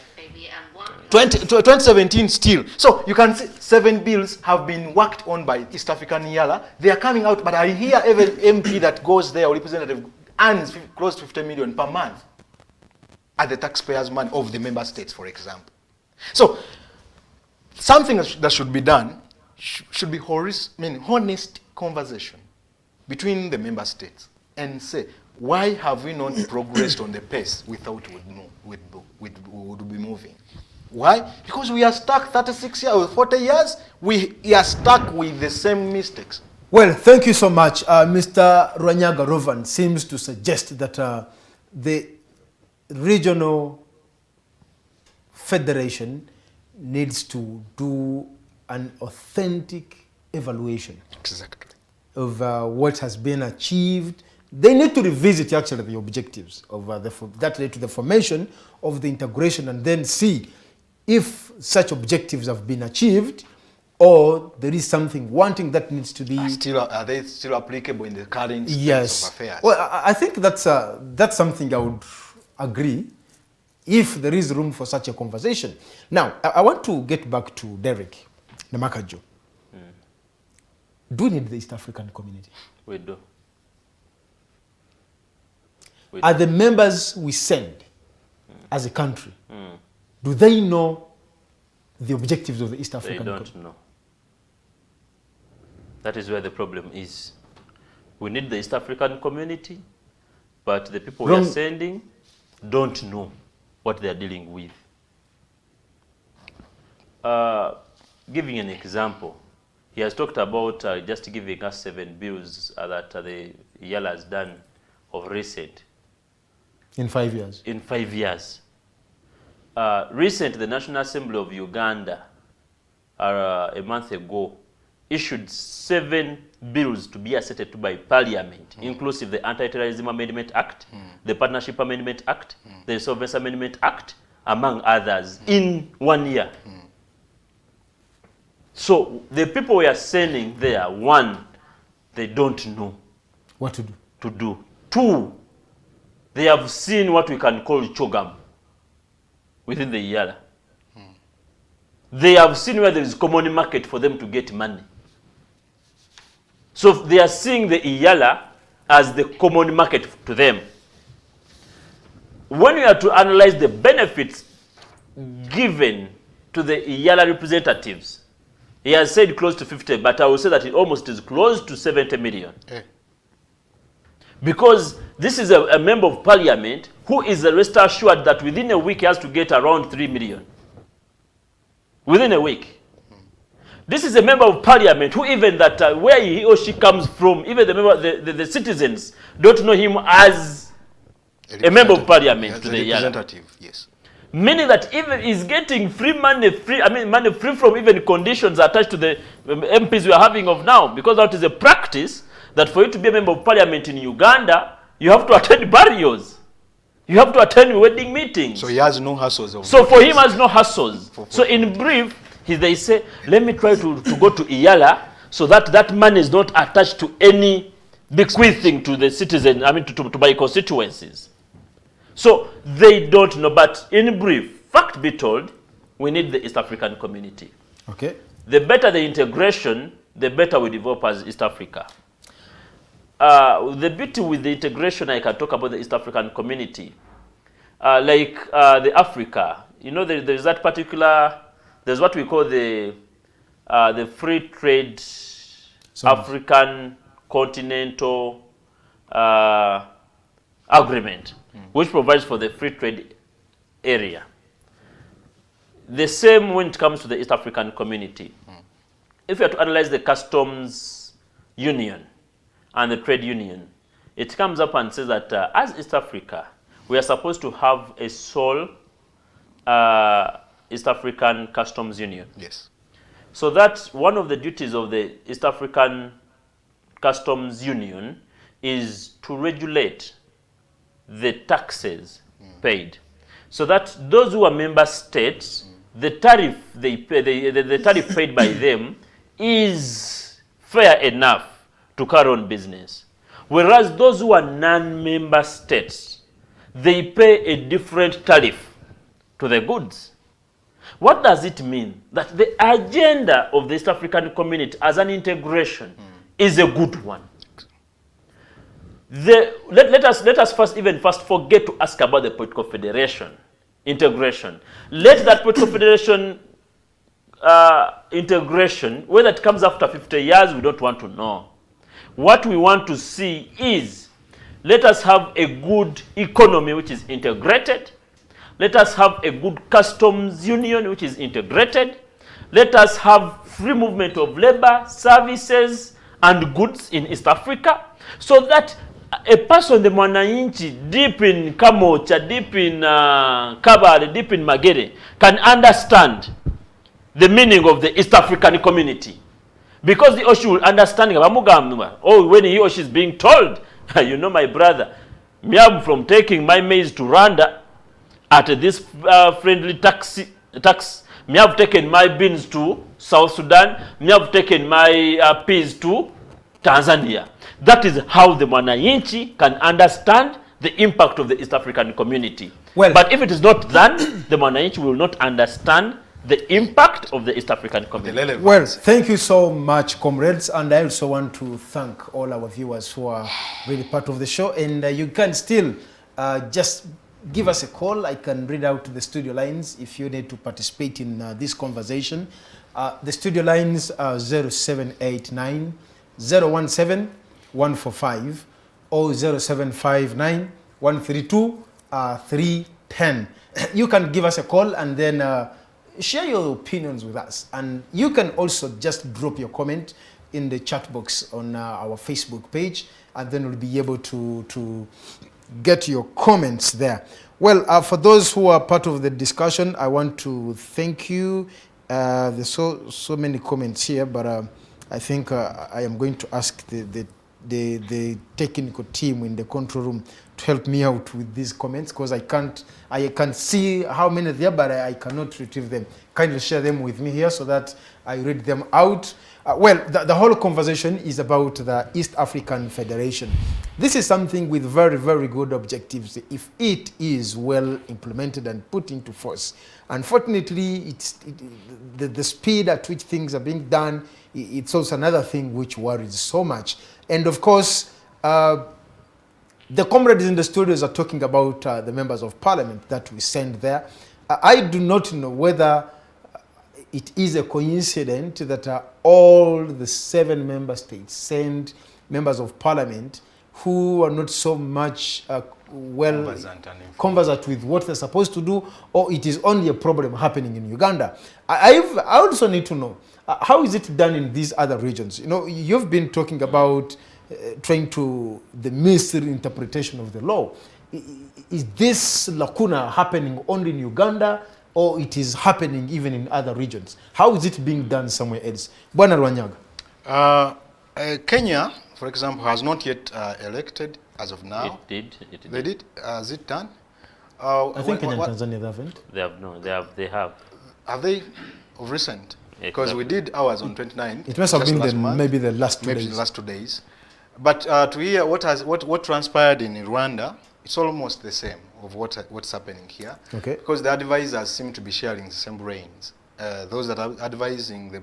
2017 still. So you can see 7 bills have been worked on by East African EALA. They are coming out, but I hear every MP that goes there or representative earns close to 50 million per month at the taxpayers' money of the member states, for example. So something that should be done should be honest conversation between the member states and say, why have we not progressed on the pace we thought we would be moving? Why? Because we are stuck 36 years or 40 years, we are stuck with the same mistakes. Well, thank you so much. Mr. Lwanyaga Rovans seems to suggest that the regional federation needs to do an authentic evaluation of what has been achieved. They need to revisit actually the objectives of that led to the formation of the integration, and then see if such objectives have been achieved or there is something wanting that needs to be... Are they still applicable in the current state of affairs? Well, I think that's something I would agree if there is room for such a conversation. Now, I want to get back to Derrick, Namakajjo. Do we need the East African community? We do. Are the members we send as a country, do they know the objectives of the East African community? They don't know. That is where the problem is. We need the East African community, but the people we are sending don't know what they are dealing with. Giving an example, he has talked about just giving us 7 bills that the EALA has done of recent. In 5 years? In 5 years. Recent, the National Assembly of Uganda, a month ago, issued 7 bills to be assented by Parliament, inclusive the Anti-Terrorism Amendment Act, the Partnership Amendment Act, the Sovereignty Amendment Act, among others, in 1 year. So the people we are sending there, 1, they don't know what to do. 2, they have seen what we can call chogam within the EALA. They have seen where there is common market for them to get money. So they are seeing the EALA as the common market to them. When you are to analyze the benefits given to the EALA representatives, he has said close to 50, but I will say that it almost is close to 70 million. Because this is a member of parliament who is rest assured that within a week he has to get around 3 million. Within a week. This is a member of parliament who even that where he or she comes from, even the citizens don't know him as a member of parliament to the EALA. Yes. Meaning that even is getting money free from even conditions attached to the MPs we are having of now, because that is a practice that for you to be a member of parliament in Uganda, you have to attend burials. You have to attend wedding meetings. So he has no hassles. So for him, has no hassles. So in brief, they say, let me try to go to EALA so that that money is not attached to any bequeathing to the citizen, to my constituencies. So they don't know, but in brief, fact be told, we need the East African community. Okay. The better the integration, the better we develop as East Africa. The beauty with the integration, I can talk about the East African community. The Africa, there's that particular, there's what we call the free trade African continental agreement, which provides for the free trade area. The same when it comes to the East African community. If you are to analyze the customs union and the trade union, it comes up and says that as East Africa, we are supposed to have a sole East African customs union. Yes. So that's one of the duties of the East African customs union is to regulate the taxes paid, so that those who are member states, the tariff they pay, the tariff paid by them is fair enough to carry on business. Whereas those who are non-member states, they pay a different tariff to the goods. What does it mean? That the agenda of the East African community as an integration is a good one. Let us first forget to ask about the political federation integration. Let that political federation integration, whether it comes after 50 years, we don't want to know. What we want to see is, let us have a good economy which is integrated. Let us have a good customs union which is integrated. Let us have free movement of labor, services, and goods in East Africa, so that a person, the mwananchi, deep in Kamocha, deep in Kabale, deep in Magere, can understand the meaning of the East African community. Because the Oshi will understand, when he or she is being told, my brother, me am from taking my maize to Rwanda at this friendly tax. Me have taken my beans to South Sudan. Me have taken my peas to Tanzania. That is how the Mwananchi can understand the impact of the East African community. Well, but if it is not done, the Mwananchi will not understand the impact of the East African community. Well, thank you so much, comrades, and I also want to thank all our viewers who are really part of the show. And you can still just give us a call. I can read out the studio lines if you need to participate in this conversation. The studio lines are 0789 017 145 or 0759 132 310. You can give us a call and then share your opinions with us. And you can also just drop your comment in the chat box on our Facebook page, and then we'll be able to get your comments there. Well, for those who are part of the discussion, I want to thank you. There's so many comments here, but I think I am going to ask the technical team in the control room to help me out with these comments, because I can see how many there, but I cannot retrieve them. Kindly share them with me here so that I read them out. Well, the whole conversation is about the East African Federation. This is something with very, very good objectives if it is well implemented and put into force. Unfortunately, the speed at which things are being done, it's also another thing which worries so much. And of course, the comrades in the studios are talking about the members of parliament that we send there. I do not know whether it is a coincidence that all the 7 member states send members of parliament who are not so much conversant with what they're supposed to do, or it is only a problem happening in Uganda. I also need to know, how is it done in these other regions? You've been talking about trying to the misinterpretation of the law. is this lacuna happening only in Uganda, or it is happening even in other regions? How is it being done somewhere else? Bwana Lwanyaga. Kenya, for example, has not yet elected as of now. It did. They did? Has it done? I think Kenya and Tanzania they haven't. They have, no, they have. Are they of recent? Because we did ours on 29th. It must have been maybe the last 2 days. Maybe the last 2 days. But to hear what transpired in Rwanda, it's almost the same of what's happening here. Okay. Because the advisors seem to be sharing the same brains. Those that are advising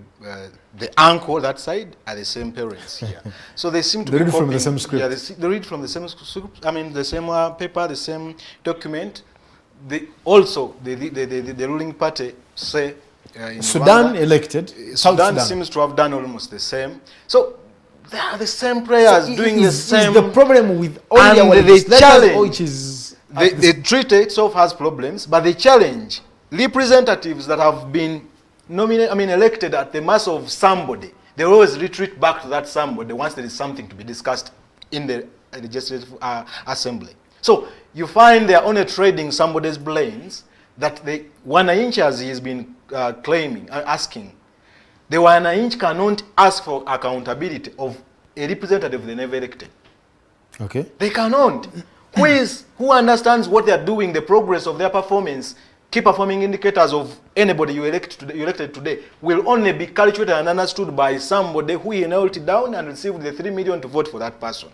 the uncle that side are the same parents here. So they seem to they be read copying, from the same script. Yeah, they read from the same script. I mean, the same paper, the same document. The ruling party say in Sudan Rwanda, elected. Sudan seems to have done almost the same. So they are the same prayers doing the same. Is the problem with all and our challenge, or which is the treaty itself has problems, but they challenge representatives that have been elected at the mass of somebody. They always retreat back to that somebody once there is something to be discussed in the legislative assembly. So you find they are only trading somebody's brains that the Wananchi, as he has been asking, the Wananchi cannot ask for accountability of a representative they never elected. Okay. They cannot. Who understands what they are doing, the progress of their performance, key performing indicators of anybody you elected today will only be calculated and understood by somebody who knelt down and received the 3 million to vote for that person.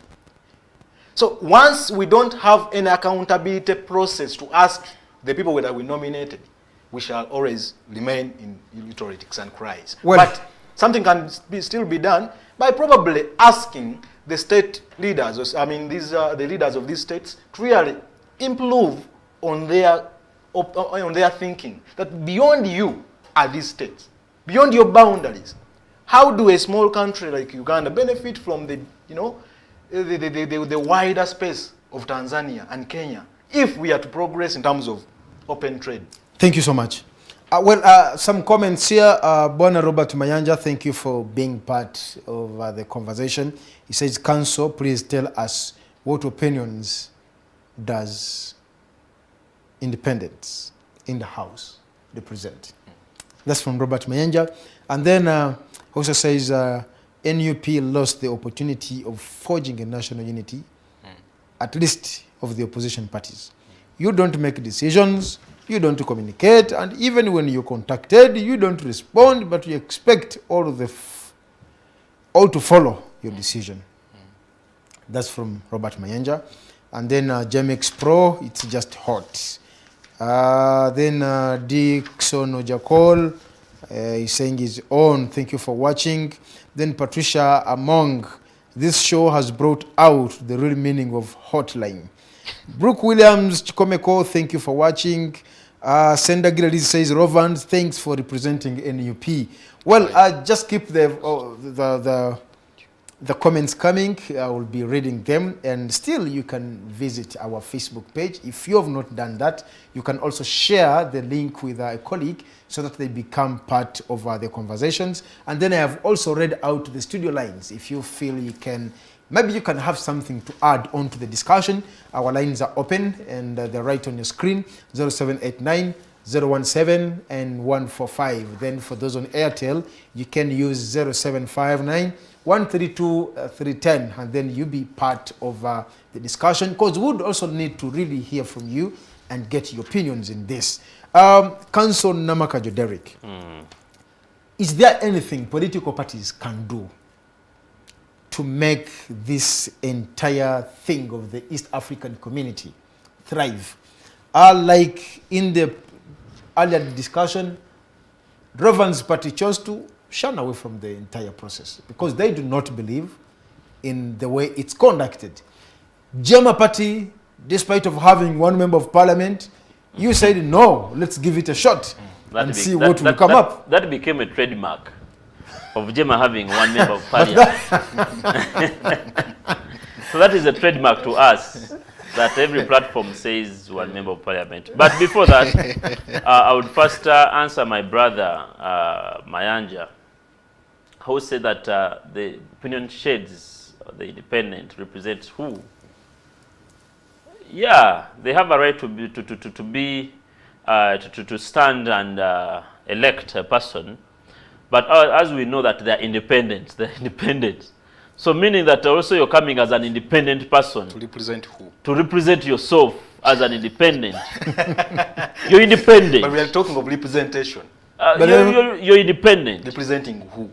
So once we don't have an accountability process to ask the people that we nominated, we shall always remain in rhetorics and cries. Well, but something can still be done by probably asking the state leaders, I mean, these are the leaders of these states, to really improve on their thinking. That beyond you are these states, beyond your boundaries. How do a small country like Uganda benefit from the wider space of Tanzania and Kenya if we are to progress in terms of open trade? Thank you so much. Some comments here. Bwana Robert Mayanja, thank you for being part of the conversation. He says, Council, please tell us what opinions does independence in the House represent? That's from Robert Mayanja. And then also says, NUP lost the opportunity of forging a national unity, at least of the opposition parties. You don't make decisions, you don't communicate, and even when you're contacted, you don't respond, but you expect all to follow your decision. That's from Robert Mayanja. And then Jamex Pro, it's just hot. Then Dixon Ojakol, he's saying he's on. Thank you for watching. Then Patricia Among, this show has brought out the real meaning of hotline. Brooke Williams Chikomeko, thank you for watching. Senda Giladi says, Rovans, thanks for representing NUP. Well, just keep the comments coming. I will be reading them. And still, you can visit our Facebook page. If you have not done that, you can also share the link with a colleague so that they become part of the conversations. And then I have also read out the studio lines. If you feel you can, maybe you can have something to add on to the discussion. Our lines are open and they're right on your screen, 0789 017 and 145. Then for those on Airtel, you can use 0759 132 310, and then you be part of the discussion, because we would also need to really hear from you and get your opinions in this. Council Namakajjo Derrick, is there anything political parties can do to make this entire thing of the East African community thrive? Like in the earlier discussion, Rovans Party chose to shun away from the entire process because they do not believe in the way it's conducted. Jema Party, despite of having one member of parliament, you said no, let's give it a shot and see what will come up. That became a trademark of Jema having one member of parliament. So that is a trademark to us, that every platform says one member of parliament. But before that, I would first answer my brother, Mayanja, who said that the opinion shades, the independent, represents who? Yeah, they have a right to stand and elect a person, but as we know that they're independent, So meaning that also you're coming as an independent person. To represent who? To represent yourself as an independent. You're independent. But we are talking of representation. You're independent. Representing who?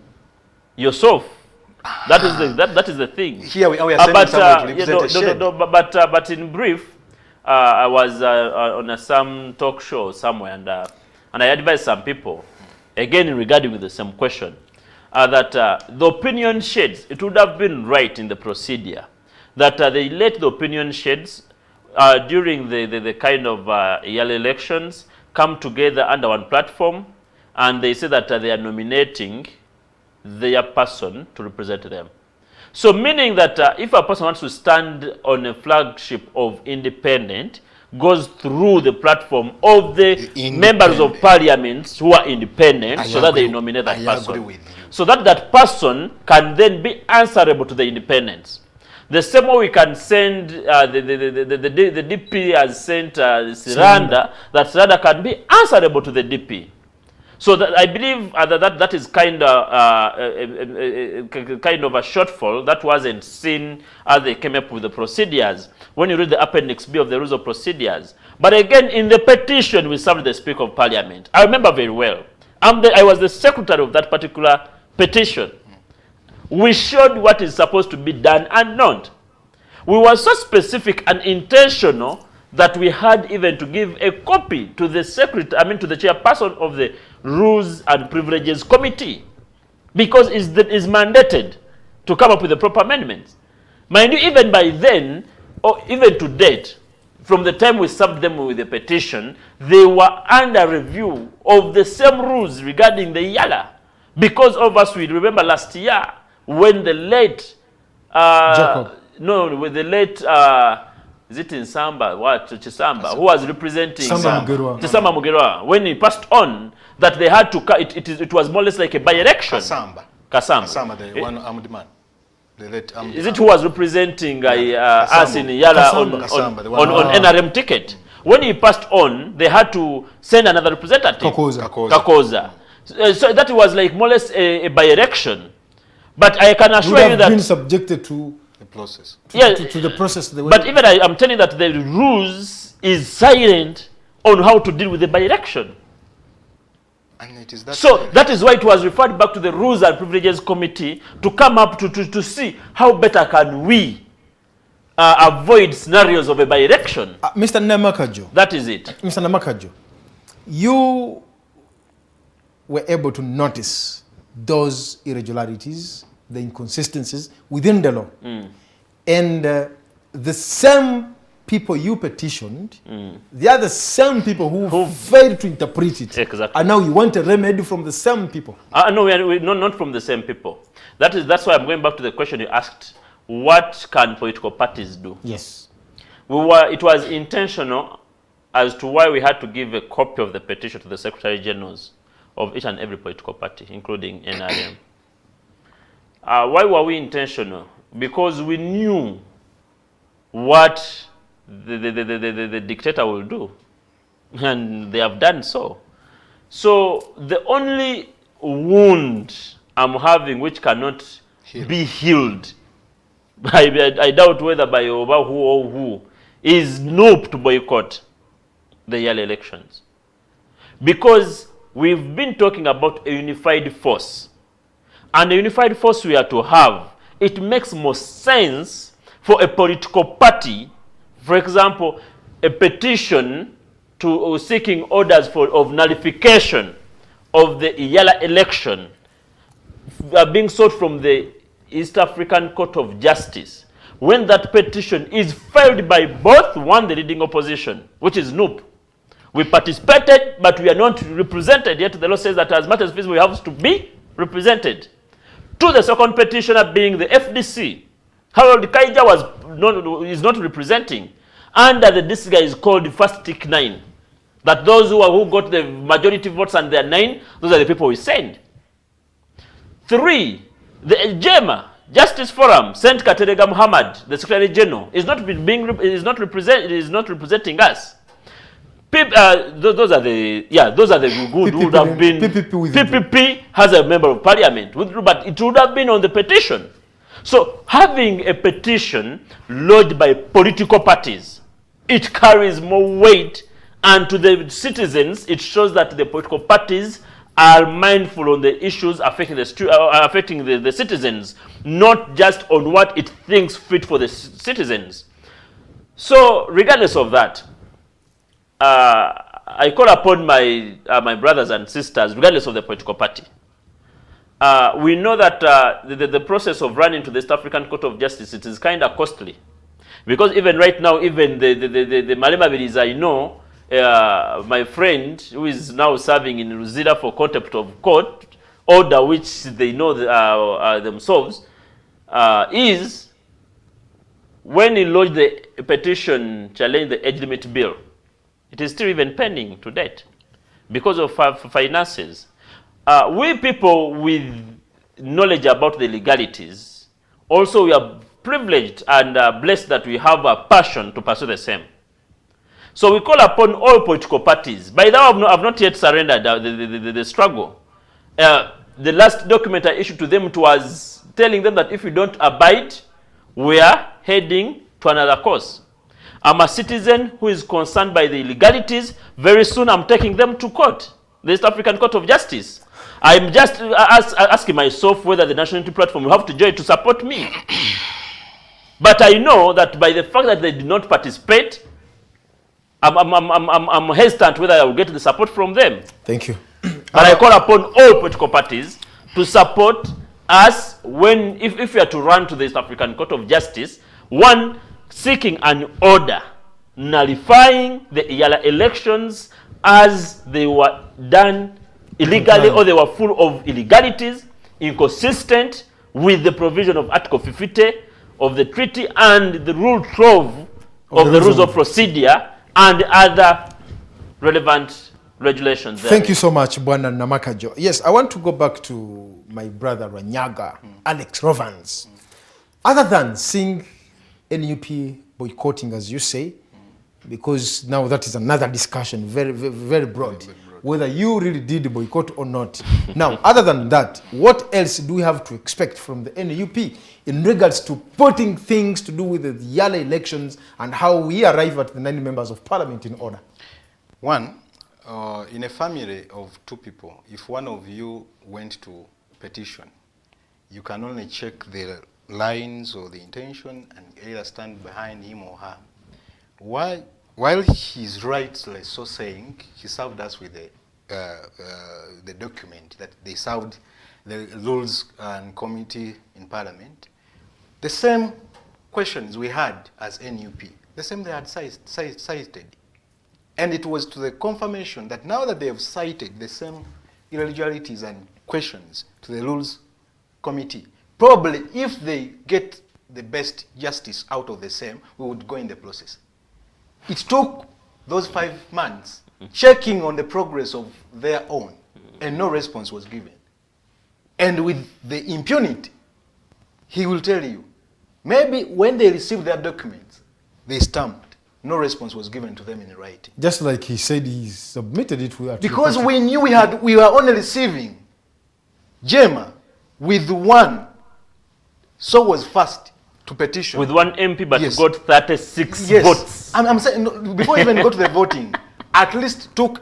Yourself. That is the thing. Here we are sending someone to represent but in brief, I was on some talk show somewhere, and I advised some people, again regarding with the same question, that the opinion shades, it would have been right in the procedure that they let the opinion shades during the kind of EALA elections come together under one platform, and they say that they are nominating their person to represent them. So meaning that if a person wants to stand on a flagship of independent, goes through the platform of the members of parliament who are independent, so that they nominate that person. So that that person can then be answerable to the independents. The same way we can send the DP has sent Siranda, that Siranda can be answerable to the DP. So that I believe that is kind of a shortfall that wasn't seen as they came up with the procedures. When you read the Appendix B of the Rules of Procedures, but again in the petition we served the Speaker of Parliament. I remember very well. I was the secretary of that particular petition. We showed what is supposed to be done and not. We were so specific and intentional that we had even to give a copy to the to the chairperson of the Rules and Privileges Committee, because it's mandated to come up with the proper amendments. Mind you, even by then, or even to date, from the time we served them with the petition, they were under review of the same rules regarding the EALA. Because of us, we remember last year when the late, with the late, is it in Samba? What? Chisamba, who was representing Chisamba Mugerwa, when he passed on, that they had to it was more or less like a by-election. Kasamba, the one armed man. The late armed is it who was representing us in EALA on NRM ticket? When he passed on, they had to send another representative. Kakoza. So that was like more or less a by-election. But I can assure you that been subjected to the process. To the process. But even I'm telling you that the rules is silent on how to deal with the by-election. And it is that so that is why it was referred back to the Rules and Privileges Committee to come up to see how better can we avoid scenarios of a by-election. Mr. Namakajjo. That is it. Mr. Namakajjo, you were able to notice those irregularities, the inconsistencies within the law. And the same people you petitioned, they are the same people who failed to interpret it. Exactly. And now you want a remedy from the same people. No, we're not from the same people. That's why I'm going back to the question you asked. What can political parties do? Yes. It was intentional as to why we had to give a copy of the petition to the Secretary Generals of each and every political party, including NRM. Why were we intentional? Because we knew what the dictator will do, and they have done so. So the only wound I'm having which cannot be healed, I doubt whether by over who or who, is NOP to boycott the EALA elections. Because we've been talking about a unified force. And the unified force we are to have, it makes more sense for a political party, for example, a petition to seeking orders of nullification of the EALA election being sought from the East African Court of Justice. When that petition is filed by both, one, the leading opposition, which is NUP. We participated, but we are not represented, yet the law says that as much as feasible we have to be represented. To the second petitioner being the FDC, Harold Kaija is not representing. Under this guy is called First Tick 9. That those who got the majority votes and they are 9, those are the people we send. 3, the Justice Forum sent Katerega Muhammad, the Secretary General, is not representing us. Those are the good who would have been. PPP has a member of parliament, but it would have been on the petition. So having a petition lodged by political parties, it carries more weight, and to the citizens, it shows that the political parties are mindful on the issues affecting the citizens, not just on what it thinks fit for the citizens. So regardless of that, I call upon my brothers and sisters, regardless of the political party. We know that the process of running to the East African Court of Justice, it is kind of costly. Because even right now, even the Malema Biriza, I know, my friend who is now serving in Ruzira for contempt of court, order which they know themselves, is when he lodged the petition challenging the age limit bill, it is still even pending to date because of finances. We people with knowledge about the legalities, also we are privileged and blessed that we have a passion to pursue the same. So we call upon all political parties. By the way, I've not yet surrendered the struggle. The last document I issued to them, it was telling them that if we don't abide, we are heading to another course. I'm a citizen who is concerned by the illegalities. Very soon I'm taking them to court, the East African Court of Justice. I'm just asking myself whether the National Unity Platform will have to join to support me. But I know that by the fact that they did not participate, I'm hesitant whether I will get the support from them. Thank you. But I call upon all political parties to support us when, if we are to run to the East African Court of Justice, one, seeking an order nullifying the EALA elections as they were done illegally or they were full of illegalities, inconsistent with the provision of Article 50 of the treaty and the Rule 12 of the Rules of Procedure and other relevant regulations. Thank you so much, Bwana Namakajjo. Yes, I want to go back to my brother Lwanyaga Alex Rovans. Other than seeing NUP boycotting, as you say, because now that is another discussion, very, very, very broad, whether you really did boycott or not. Now, other than that, what else do we have to expect from the NUP in regards to putting things to do with the EALA elections and how we arrive at the 9 members of parliament in order? One, in a family of 2 people, if one of you went to petition, you can only check the lines or the intention and either stand behind him or her. While he's rightly so saying, he served us with the document that they served the Rules and Committee in Parliament. The same questions we had as NUP, the same they had cited. And it was to the confirmation that now that they have cited the same irregularities and questions to the Rules Committee, probably if they get the best justice out of the same, we would go in the process. It took those 5 months checking on the progress of their own, and no response was given. And with the impunity, he will tell you, maybe when they received their documents, they stamped. No response was given to them in writing. Just like he said he submitted it. Because we knew we were only receiving JEMA with 1. So was first to petition. With 1 MP, but yes. got 36 yes. votes. I'm saying, no, before even go to the voting, at least took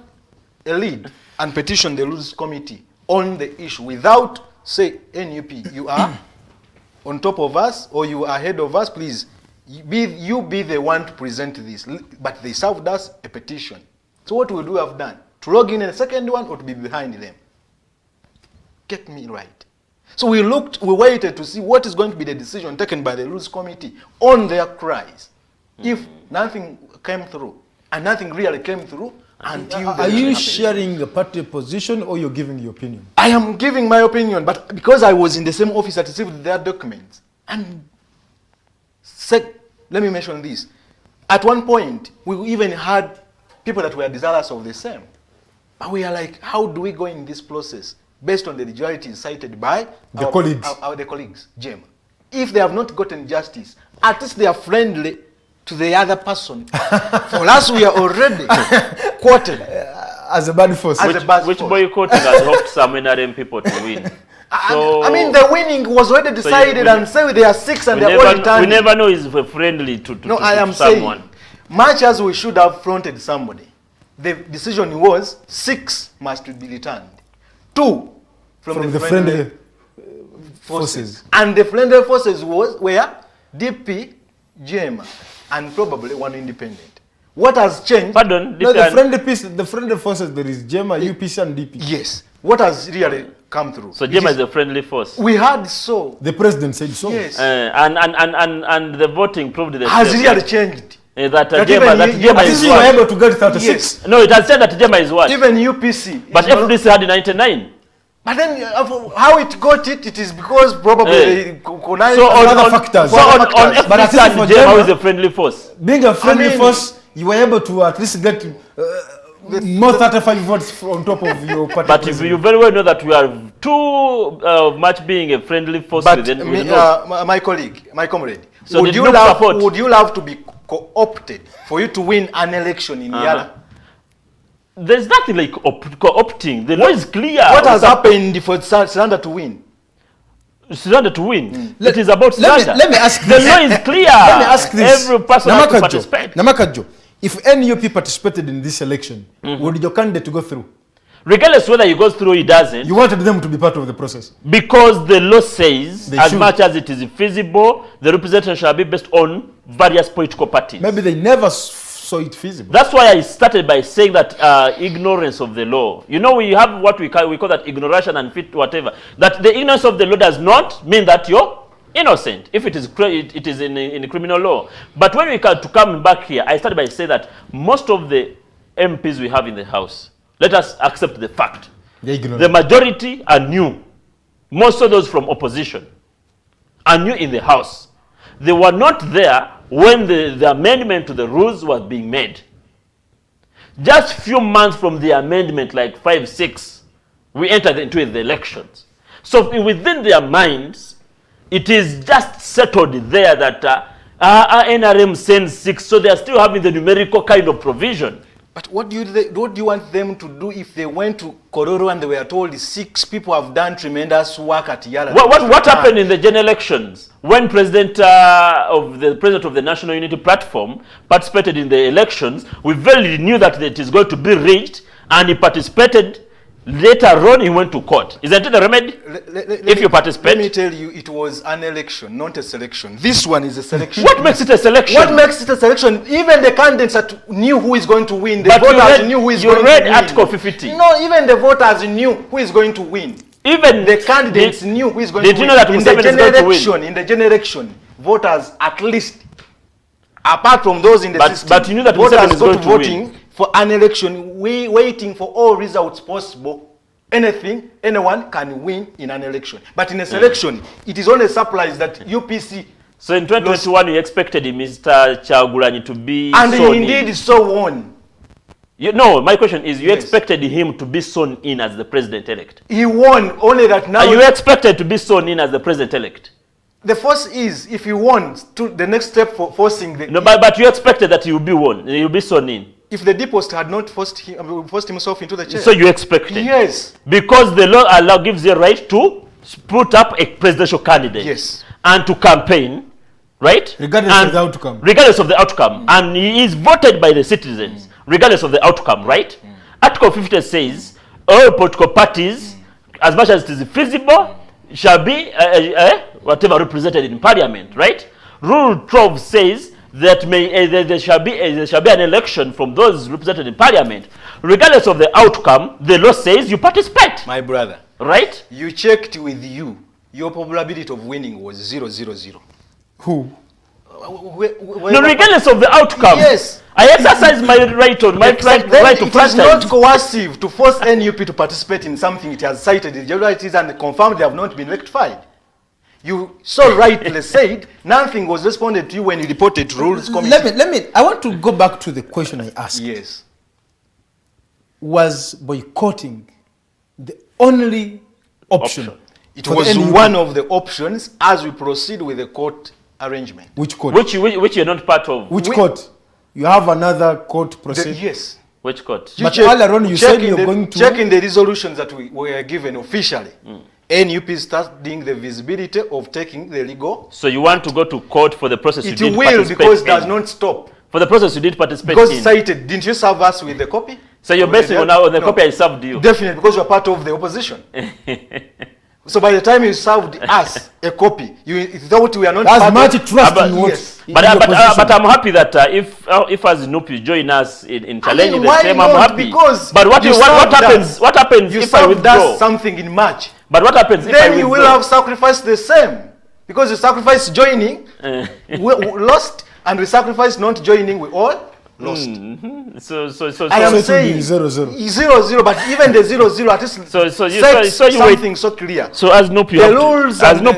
a lead and petitioned the Rules Committee on the issue without, say, NUP, you are on top of us or you are ahead of us, please, you be the one to present this. But they served us a petition. So what would we have done? To log in a second one or to be behind them? Get me right. So we waited to see what is going to be the decision taken by the Rules Committee on their cries. If nothing came through, and nothing really came through until... Are you sharing a party position or you're giving your opinion? I am giving my opinion, but because I was in the same office that received their documents, and let me mention this. At one point, we even had people that were desirous of the same. But we are like, how do we go in this process? Based on the irregularities cited by the colleagues, the colleagues, JEMA. if they have not gotten justice, at least they are friendly to the other person. For us, we are already quoted as a bad force. Which boycotting has helped some NRM people to win. So I mean, the winning was already decided, and say they are 6 and they are all returning. We never know if we're friendly to I am someone. Saying, much as we should have fronted somebody, the decision was 6 must be returned. 2 from the friendly forces. And the friendly forces were DP, GM, and probably 1 independent. What has changed? Pardon? No, the friendly forces, there is GEMA, UPC, and DP. Yes. What has really come through? So GEMA is a friendly force. We had so. The president said so. Yes. And the voting proved that has really changed. That GEMA is you were able to get 36. Yes. No, it has said that GEMA is what? Even UPC. But FDC had 99. But then how it got it is because probably other factors. So on FDC and GEMA is a friendly force. Being a friendly force, you were able to at least get more 35 votes on top of your party. But if you very well know that we are too much being a friendly force. But my colleague, my comrade, so would you love to be co-opted for you to win an election in EALA? There's nothing like co-opting. The law is clear. What has happened for Slander to win? Slander to win. It is about slander. Let me ask the law is clear. Let me ask this. Every person has to participate. Namakajjo, if NUP participated in this election, would your candidate go through? Regardless whether he goes through or he doesn't. You wanted them to be part of the process. Because the law says, as much as it is feasible, the representation shall be based on various political parties. Maybe they never saw it feasible. That's why I started by saying that ignorance of the law. You know, we have what we call that ignoration and fit whatever. That the ignorance of the law does not mean that you're innocent if it is in criminal law. But when we come to come back here, I started by saying that most of the MPs we have in the House, let us accept the fact. The majority are new. Most of those from opposition are new in the House. They were not there when the amendment to the rules was being made. Just few months from the amendment, like 5, 6, we entered into the elections. So within their minds, it is just settled there that NRM sends 6, so they are still having the numerical kind of provision. But what do you want them to do if they went to Kororo and they were told 6 people have done tremendous work at EALA? What happened in the general elections when president of the National Unity Platform participated in the elections? We very knew that it is going to be rigged, and he participated. Later on, he went to court. Isn't it a remedy? If you participate? Let me tell you, it was an election, not a selection. This one is a selection. What makes it a selection? What makes it a selection? Even the candidates that knew who is going to win. The voters knew who is going to win. You read Article 50. No, even the voters knew who is going to win. Even the candidates knew who is going to win. Did you know that in the general election, voters at least, apart from those in the system, but you knew that voters go to voting for an election, waiting for all results possible. Anyone can win in an election. But in a selection, it is only a surprise that UPC. So in 2021, you expected Mr. Kyagulanyi to be and he indeed so won. No, my question is, you expected him to be sworn in as the president-elect? He won, only that now. You expected to be sworn in as the president-elect? The first is, if he won, to the next step for forcing the... No, but you expected that he will be won, he will be sworn in. If the depost had not forced himself into the chair. So you expected? Yes. Because the law gives you a right to put up a presidential candidate. Yes. And to campaign, right? Regardless of the outcome. Regardless of the outcome. And he is voted by the citizens, regardless of the outcome, right? Article 50 says, all political parties, as much as it is feasible, shall be whatever represented in parliament, right? Rule 12 says that there shall be an election from those represented in parliament. Regardless of the outcome, the law says you participate. My brother. Right? You checked with you. Your probability of winning was 0.00. Who? No, regardless of the outcome. Yes. I exercise my right on my right to it is not coercive to force NUP to participate in something it has cited irregularities and confirmed they have not been rectified. You so rightly said nothing was responded to you when you reported to rules committee. I want to go back to the question I asked. Yes. Was boycotting the only option? It was one of the options as we proceed with the court arrangement. Which court? Which you're not part of. Which court? You have another court procedure? Yes. Which court? But earlier on you said you're going to... Checking the resolutions that we were given officially. NUP is studying the visibility of taking the legal... So you want to go to court for the process you did participate in? It will, because it does not stop. For the process you did participate because in? Because cited, didn't you serve us with the copy? So you're basing on the copy I served you? Definitely, because you're part of the opposition. So by the time you served us a copy, you thought we are not as much trust in what... Yes. But I'm happy that if as NUP you join us in challenging the same, I'm happy. Because but what happens if I withdraw? Something in March. But what happens if I withdraw? Then you will have sacrificed the same. Because you sacrificed joining, we lost, and we sacrificed not joining, we all lost. So I am saying 0-0, but even the 0-0 at least something so clear. So as NUP,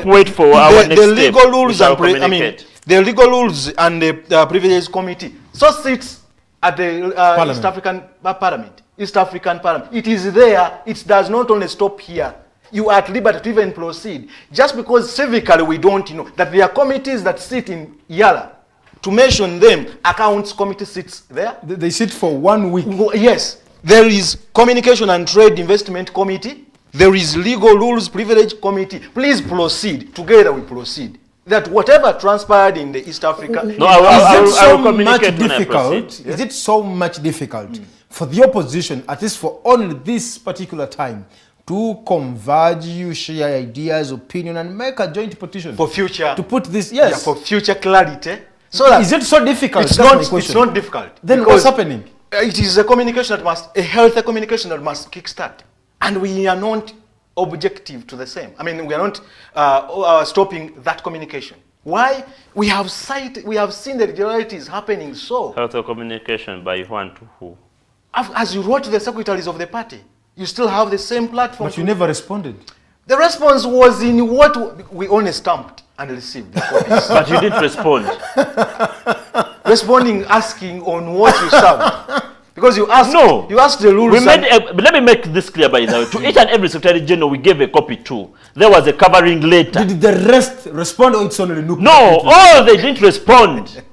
wait for our next step. The legal rules and the privileges committee sits at the East African Parliament. East African Parliament. It is there. It does not only stop here. You are at liberty to even proceed. Just because civically we don't know that there are committees that sit in EALA. To mention them, accounts committee sits there. They sit for 1 week. Yes. There is communication and trade investment committee. There is legal rules privilege committee. Please proceed. Together we proceed. That whatever transpired in the East Africa... Is it so much difficult for the opposition, at least for only this particular time, to converge, you share ideas, opinion, and make a joint petition? For future... To put this, yes. Yeah, for future clarity. So that is it so difficult? It's not difficult. Then what's happening? It is a communication a healthy communication that must kickstart. And we are not objective to the same. I mean, we are not stopping that communication. Why? We have seen the irregularities happening so. Healthy communication by one to who? As you wrote to the secretaries of the party, you still have the same platform. But you never responded. The response was in what we only stamped and received the copies. But you didn't respond. Responding, asking on what you served. Because you asked, no. You asked the rules. Let me make this clear, by the way. To each and every Secretary General, we gave a copy too. There was a covering letter. Did the rest respond, or it's only NUP? No, all they didn't respond.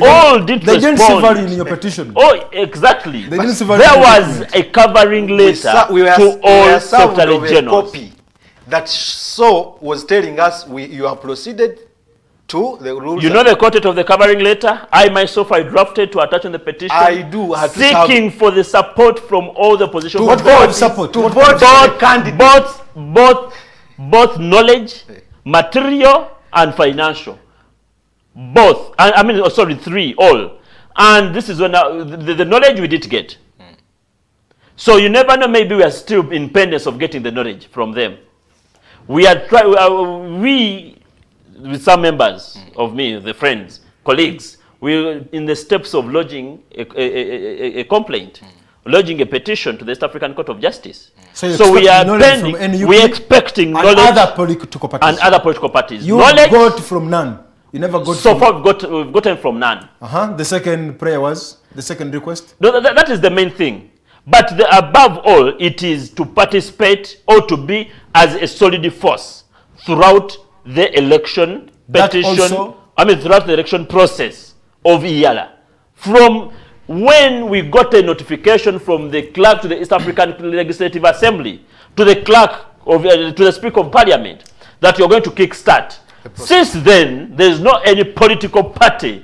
All didn't respond. They didn't sever in your petition. Oh, exactly. They didn't sever. There was a covering letter to all Secretary Generals. Copy that was telling us you have proceeded to the rules. You know the content of the covering letter? I myself drafted to attach on the petition. I do. Seeking for the support from all the opposition. To vote support. To vote candidates. Both knowledge, material, and financial. Both. I mean, sorry, three, all. And this is when the knowledge we did get. So you never know, maybe we are still in pendence of getting the knowledge from them. We are with some members of me, the friends, colleagues, we're in the steps of lodging a complaint, lodging a petition to the East African Court of Justice. So we are pending, we're expecting knowledge and other political parties. You got from none. You never got so far we've gotten from none. The second prayer was, the second request? No, that is the main thing. But above all, it is to participate or to be as a solid force throughout the election petition, throughout the election process of EALA. From when we got a notification from the clerk to the East African Legislative Assembly, to the clerk to the Speaker of Parliament, that you're going to kickstart. Since then, there's not any political party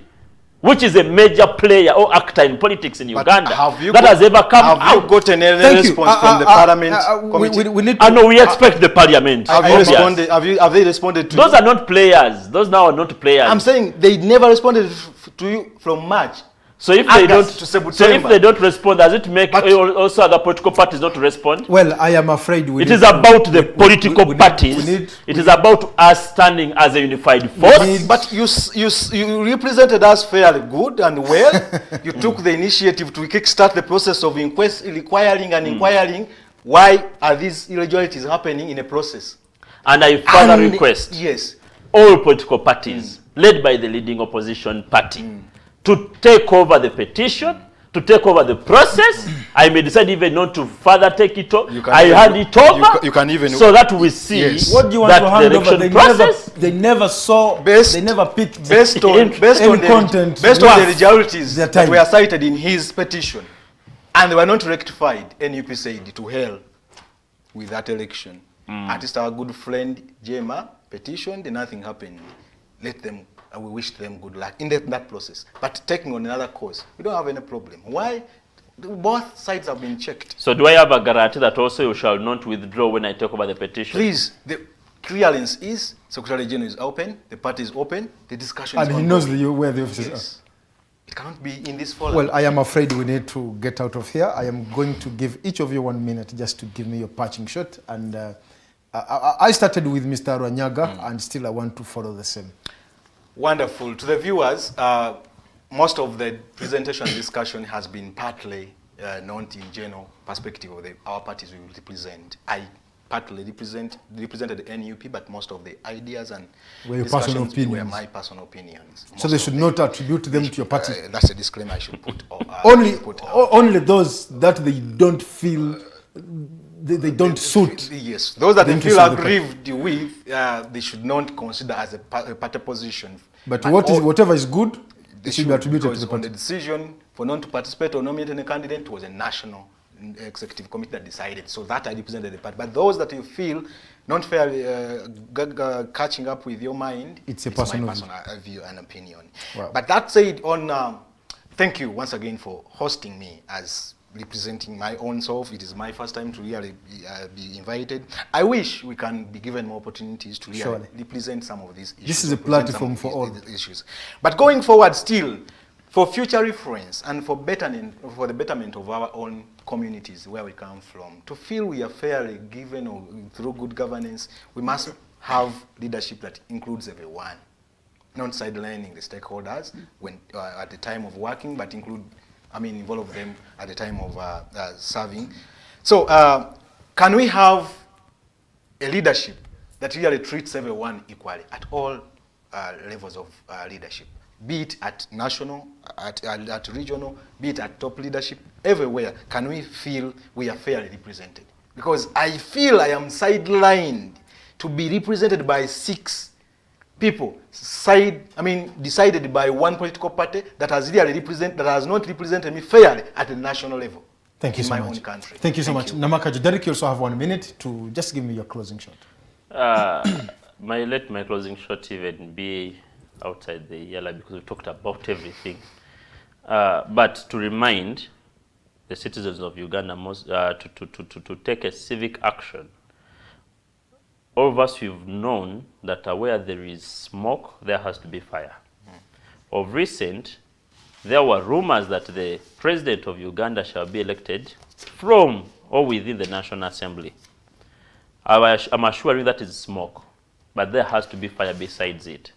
which is a major player or actor in politics in Uganda that has ever come out. Have you gotten any response from the Parliament committee? No, we expect the Parliament. Have they responded to those are not players. Those now are not players. I'm saying they never responded to you from March. So if they don't respond, does it make also other political parties not respond? Well, I am afraid it is about the political parties. It is about us standing as a unified force. But you represented us fairly good and well. You took the initiative to kickstart the process of inquiring why are these irregularities happening in a process. And I further request all political parties led by the leading opposition party to take over the petition, to take over the process. I may decide even not to further take it over. I even- hand it over you can even- so that we see Yes. What do you want that to hand the over? election process. They never saw, Based- they never picked based on any content based on the worth legalities their that time. were cited in his petition, and they were not rectified, NUP said to hell with that election. At least our good friend Jema petitioned and nothing happened. Let them, we wish them good luck in that process. But taking on another course, we don't have any problem. Why? Both sides have been checked. So do I have a guarantee that also you shall not withdraw when I take over the petition? Please, the clearance is, Secretary General is open, the party is open, the discussion is And he ongoing. knows where the offices Yes. are. It cannot be in this forum. Well, I am afraid we need to get out of here. I am going to give each of you 1 minute just to give me your patching shot. And I started with Mr. Lwanyaga, and still I want to follow the same. Wonderful. To the viewers, most of the presentation and discussion has been partly not in general perspective of our parties we will represent. I partly represented the NUP, but most of the ideas and Were your personal discussions were opinions. my personal opinions. So they should not attribute them to your party. That's a disclaimer I should put. Only those that they don't feel, they don't suit. Yes, those that the they feel interest of the party. aggrieved with, they should not consider as a party position. But whatever is good, it should be attributed to because the on party. the decision for not to participate or nominate any candidate was a national executive committee that decided. So that I represented the party. But those that you feel not fairly catching up with your mind, It's a my personal personal view and opinion. Wow. But that said, thank you once again for hosting me as representing my own self. It is my first time to really be invited. I wish we can be given more opportunities to really Surely. represent some of these issues. This is a represent platform some of for these issues. But going forward still, for future reference and for the betterment of our own communities where we come from, to feel we are fairly given or through good governance, we must have leadership that includes everyone. Not sidelining the stakeholders when at the time of working, but involve them at the time of serving. So can we have a leadership that really treats everyone equally at all levels of leadership? Be it at national, at regional, be it at top leadership, everywhere, can we feel we are fairly represented? Because I feel I am sidelined to be represented by 6 people, decided by one political party that has not represented me fairly at the national level. Thank you in so my much. own country. Thank you so much. Namakajjo Derrick, you also have 1 minute to just give me your closing shot. Let my closing shot even be outside the EALA because we talked about everything. But to remind the citizens of Uganda to take a civic action. All of us, we've known that where there is smoke, there has to be fire. Of recent, there were rumors that the president of Uganda shall be elected from or within the National Assembly. I'm assuring that is smoke, but there has to be fire besides it.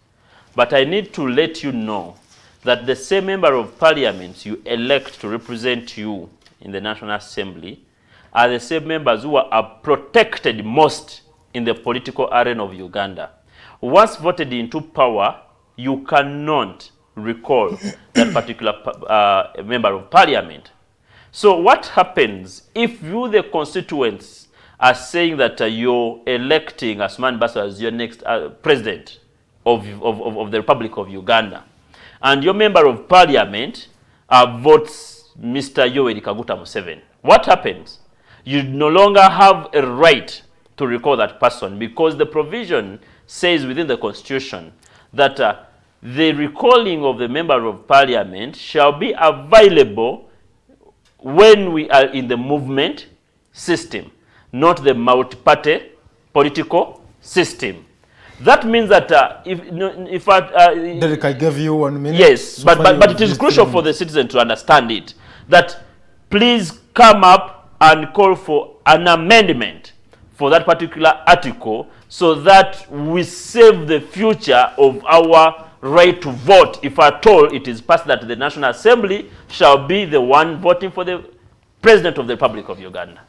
But I need to let you know that the same member of parliament you elect to represent you in the National Assembly are the same members who are protected most in the political arena of Uganda. Once voted into power, you cannot recall that particular member of parliament. So what happens if you, the constituents, are saying that you're electing Asuman Basso as your next president of the Republic of Uganda, and your member of parliament votes Mr. Yoweri Kaguta Museveni? What happens? You no longer have a right to recall that person because the provision says within the constitution that the recalling of the member of parliament shall be available when we are in the movement system, not the multi-party political system. That means that Derrick, I gave you 1 minute. Yes, So but it is crucial for the citizen to understand it, that please come up and call for an amendment for that particular article so that we save the future of our right to vote if at all it is passed that the National Assembly shall be the one voting for the President of the Republic of Uganda.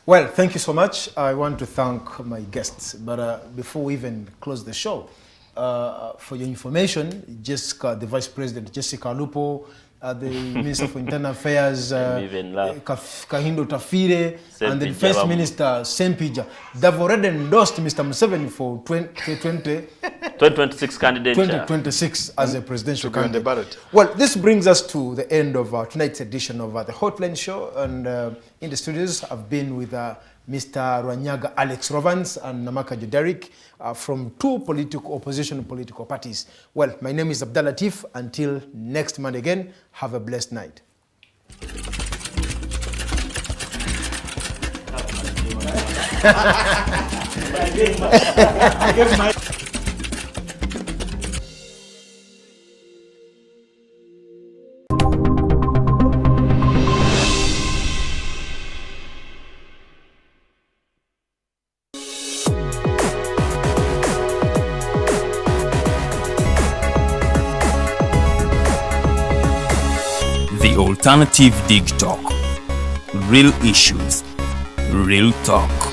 Well, thank you so much. I want to thank my guests. But before we even close the show, for your information, Jessica, the Vice President, Jessica Lupo, the Minister for Internal Affairs, Kahindo Tafire, and the First Minister, Sempija. They've already endorsed Mr. Museveni for 2026 candidature. 2026 as a presidential candidate. Well, this brings us to the end of tonight's edition of the Hotline Show. And in the studios, I've been with Mr. Lwanyaga Alex Rovans and Namakajjo Derrick from two opposition political parties. Well, my name is Abdalla Tiff. Until next Monday again, have a blessed night. The Alternative Dig Talk. Real issues, real talk.